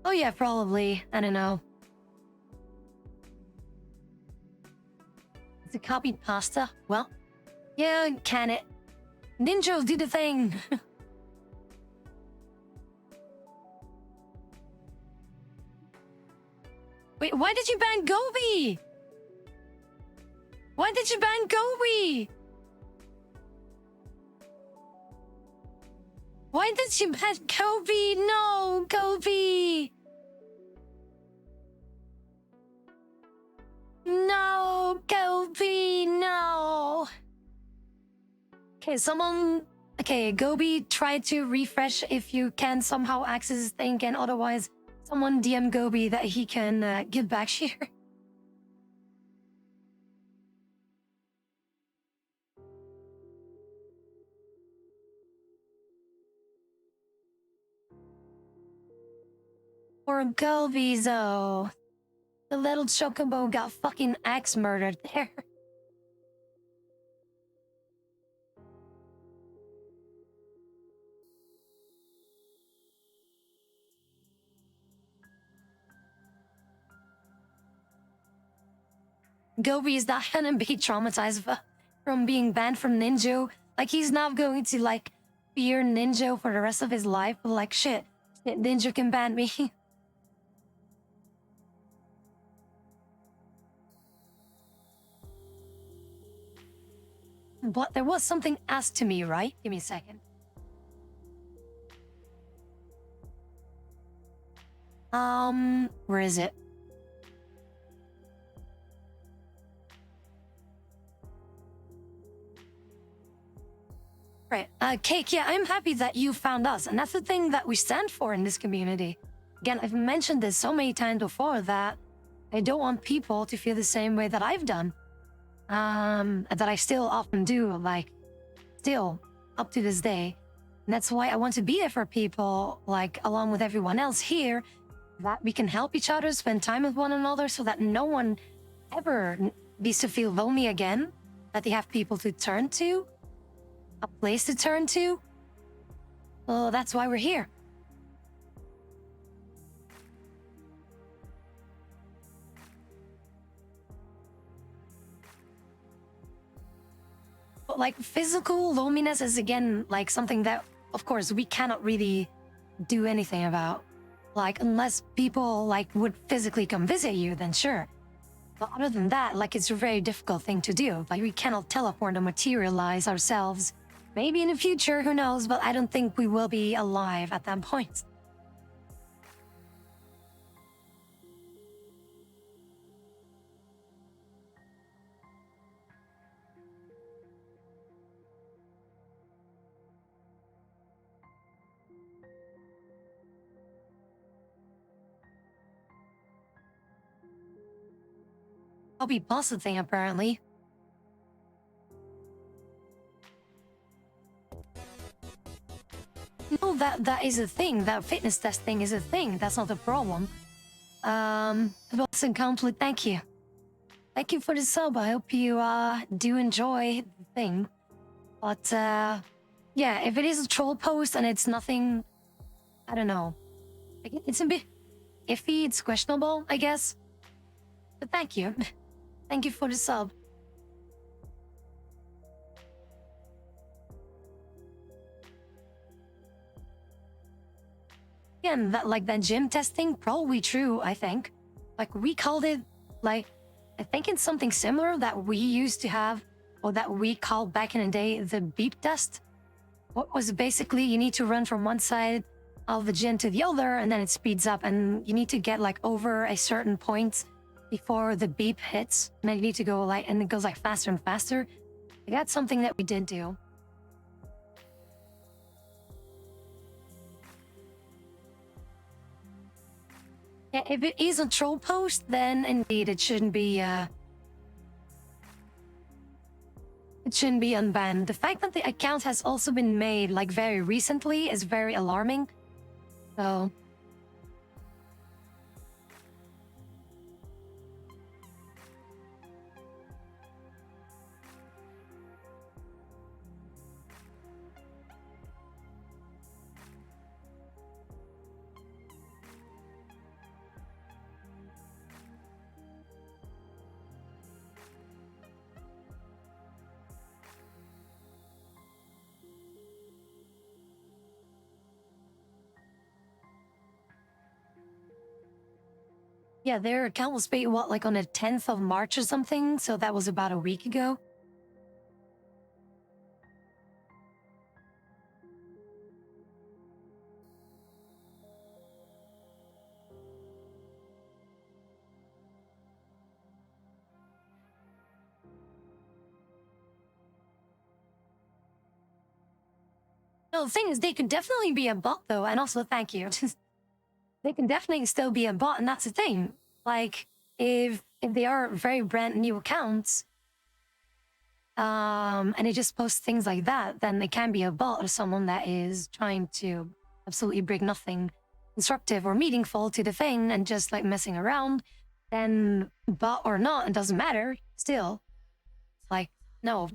Oh yeah, probably. I don't know. It's a copied pasta? Well, yeah, can it? Ninjas do the thing. Wait, why did you ban Gobi? Why did you ban Gobi? Why did you ban Gobi? No, Gobi. No, Gobi, no. Okay, someone Okay, Gobi, try to refresh if you can somehow access this thing, and otherwise, someone DM Gobi that he can get back here. Or Gobi, though. The little chocobo got fucking axe murdered there. Gobi is not gonna be traumatized from being banned from Ninja. Like, he's not going to, like, fear Ninja for the rest of his life. Like, shit, Ninja can ban me. But there was something asked to me, right? Give me a second. Where is it? Right. Cake, yeah, I'm happy that you found us. And that's the thing that we stand for in this community. Again, I've mentioned this so many times before that I don't want people to feel the same way that I've done. That I still often do, like, still up to this day. And that's why I want to be there for people, like, along with everyone else here, that we can help each other, spend time with one another so that no one ever needs to feel lonely again, that they have people to turn to, a place to turn to. Well, that's why we're here. But like, physical loneliness is again like something that, of course, we cannot really do anything about. Like, unless people like would physically come visit you, then sure. But other than that, like, it's a very difficult thing to do. Like, we cannot teleport or materialize ourselves. Maybe in the future, who knows? But I don't think we will be alive at that point. I'll be boss thing apparently. No, that is a thing. That fitness test thing is a thing. That's not a problem. Wilson Complete, thank you. Thank you for the sub. I hope you do enjoy the thing. But yeah, if it is a troll post and it's nothing, I don't know. Like, it's a bit iffy, it's questionable, I guess. But thank you. Thank you for the sub. Again, that like that gym testing, probably true, I think. Like, we called it, like, I think it's something similar that we used to have, or that we called back in the day the beep test. What was basically, you need to run from one side of the gym to the other, and then it speeds up, and you need to get like over a certain point before the beep hits, and then you need to go like, and it goes like faster and faster. Like, that's something that we did do. Yeah, if it is a troll post, then indeed it shouldn't be unbanned. The fact that the account has also been made like very recently is very alarming. So yeah, their account was made what, like on the 10th of March or something. So that was about a week ago. No, the thing is, they could definitely be a bot though, and also thank you. They can definitely still be a bot, and that's the thing. Like, if they are very brand new accounts, and they just post things like that, then they can be a bot or someone that is trying to absolutely bring nothing constructive or meaningful to the thing and just like messing around. Then bot or not, it doesn't matter. Still, like, no.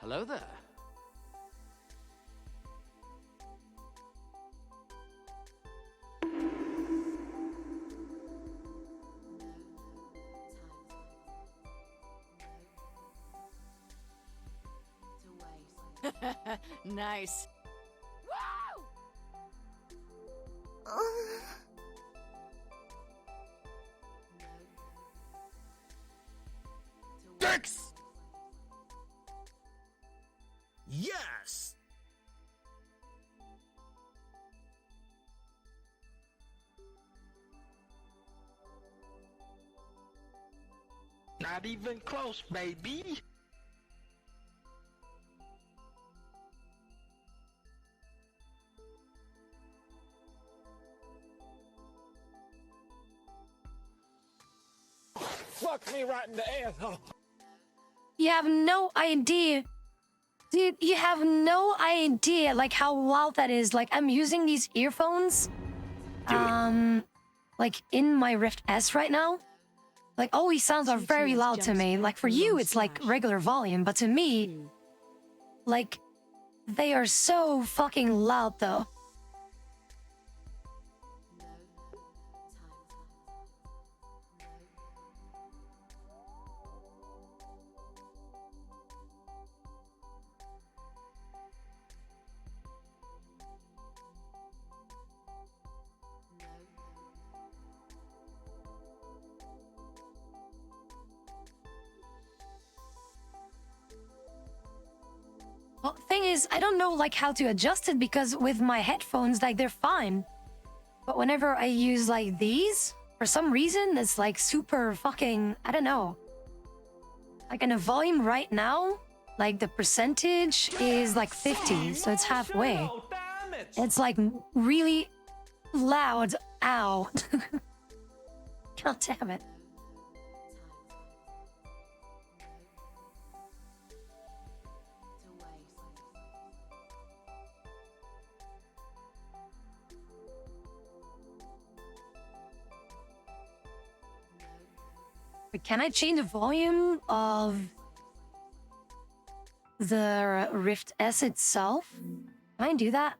Hello there. Nice. Dicks! Yes! Not even close, baby. Fuck me right in the asshole. You have no idea. Dude, you have no idea like how loud that is. Like, I'm using these earphones like in my Rift S right now. Like, all these sounds are very loud to me. Like, for you it's like regular volume, but to me, like, they are so fucking loud though. Well, thing is, I don't know like how to adjust it because with my headphones, like, they're fine. But whenever I use like these, for some reason, it's like super fucking, I don't know. Like in a volume right now, like the percentage is like 50, so it's halfway. It's like really loud. Ow. God damn it. But can I change the volume of the Rift S itself? Can I do that?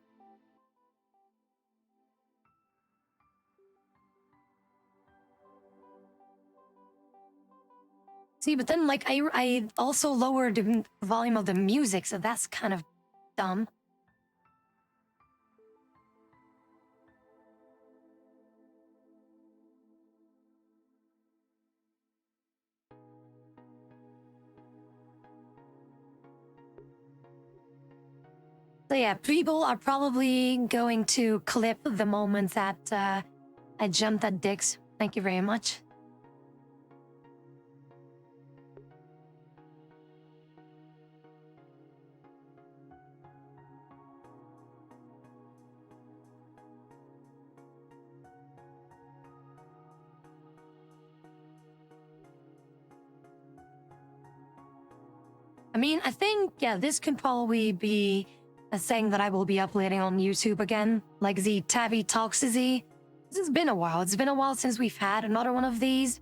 See, but then like I also lowered the volume of the music, so that's kind of dumb. So yeah, people are probably going to clip the moment that I jumped at dicks. Thank you very much. I mean, I think, yeah, this could probably be a thing that I will be uploading on YouTube again, like the Tabi Toxicity. This has been a while. It's been a while since we've had another one of these.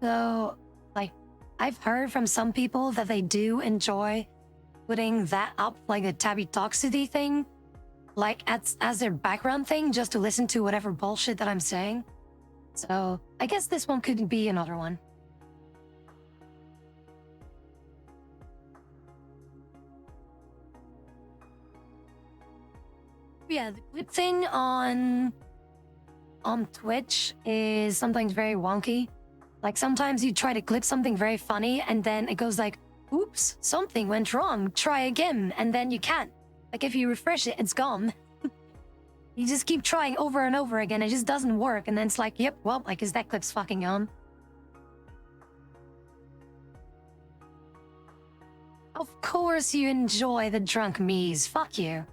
So, like, I've heard from some people that they do enjoy putting that up, like the Tabi Toxicity thing, like as their background thing, just to listen to whatever bullshit that I'm saying. So, I guess this one could be another one. Yeah, the clip thing on Twitch is sometimes very wonky. Like sometimes you try to clip something very funny and then it goes like, oops, something went wrong, try again, and then you can't. Like if you refresh it, it's gone. You just keep trying over and over again, it just doesn't work, and then it's like, yep, well, I guess that clip's fucking on. Of course you enjoy the drunk me's, fuck you.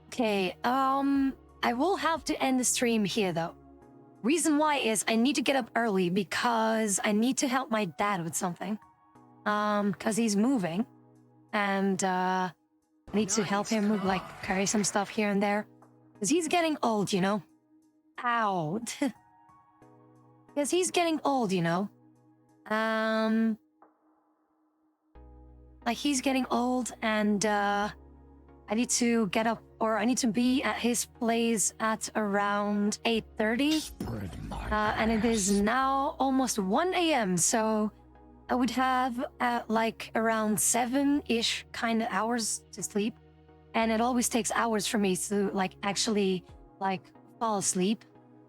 Okay, I will have to end the stream here though. Reason why is I need to get up early because I need to help my dad with something. Cause he's moving and I need to help him with like carry some stuff here and there. Cause he's getting old, you know? Ow. Cause he's getting old, you know? Like he's getting old and I need to get up, or I need to be at his place at around 8:30. And it is now almost 1 a.m. So I would have like around 7-ish kind of hours to sleep. And it always takes hours for me to like actually like fall asleep.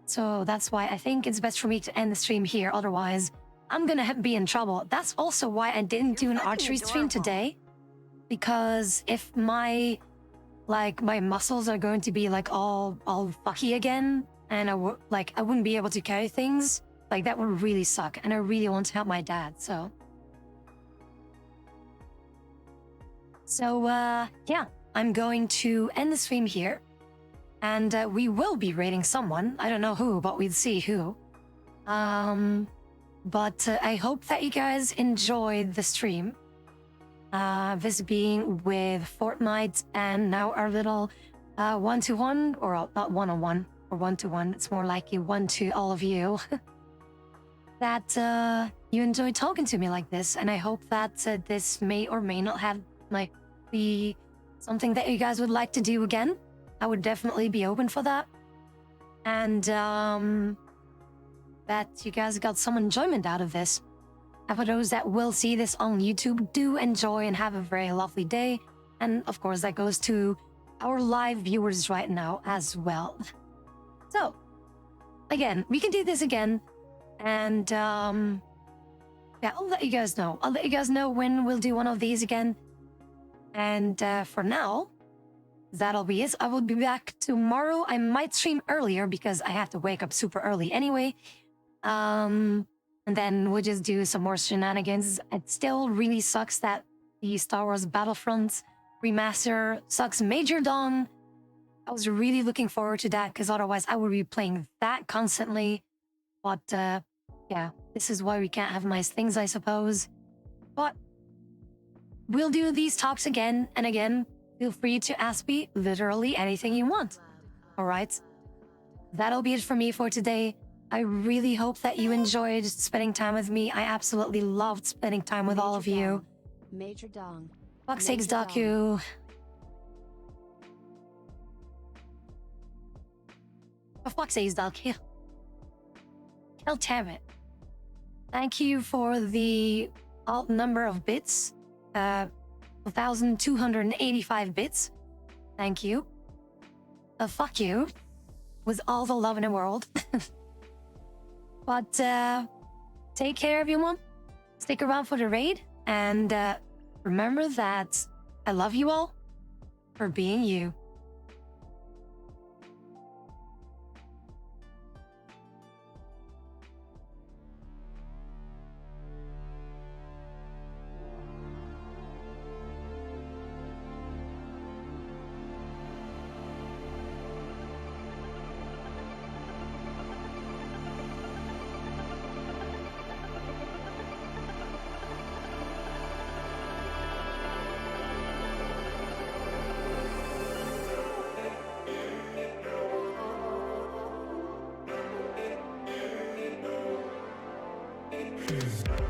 So that's why I think it's best for me to end the stream here. Otherwise, I'm gonna be in trouble. That's also why I didn't do an archery stream today. Because if my muscles are going to be like all fucky again, and I wouldn't be able to carry things, like that would really suck, and I really want to help my dad. So yeah, I'm going to end the stream here, and we will be rating someone. I don't know who, but we'll see who. But I hope that you guys enjoyed the stream. This being with Fortnite and now our little one-to-one, or not one-on-one or one-to-one, it's more likely one to all of you. That you enjoy talking to me like this, and I hope that this may or may not have like be something that you guys would like to do again. I would definitely be open for that, and that you guys got some enjoyment out of this. And for those that will see this on YouTube, do enjoy and have a very lovely day. And of course, that goes to our live viewers right now as well. So, again, we can do this again. And yeah, I'll let you guys know. I'll let you guys know when we'll do one of these again. And for now, that'll be it. I will be back tomorrow. I might stream earlier because I have to wake up super early anyway. And then we'll just do some more shenanigans. It still really sucks that the Star Wars Battlefront remaster sucks major dong. I was really looking forward to that because otherwise I would be playing that constantly. But yeah, this is why we can't have nice things, I suppose. But we'll do these talks again and again. Feel free to ask me literally anything you want. All right? That'll be it for me for today. I really hope that you enjoyed spending time with me. I absolutely loved spending time with all of you. Major Dong. Fuck's sakes, Daku. For fuck's sakes, Daku. Hell damn it. Thank you for the alt number of bits. 1,285 bits. Thank you. Fuck you. With all the love in the world. But take care, everyone. Stick around for the raid. And remember that I love you all. for being you. Peace.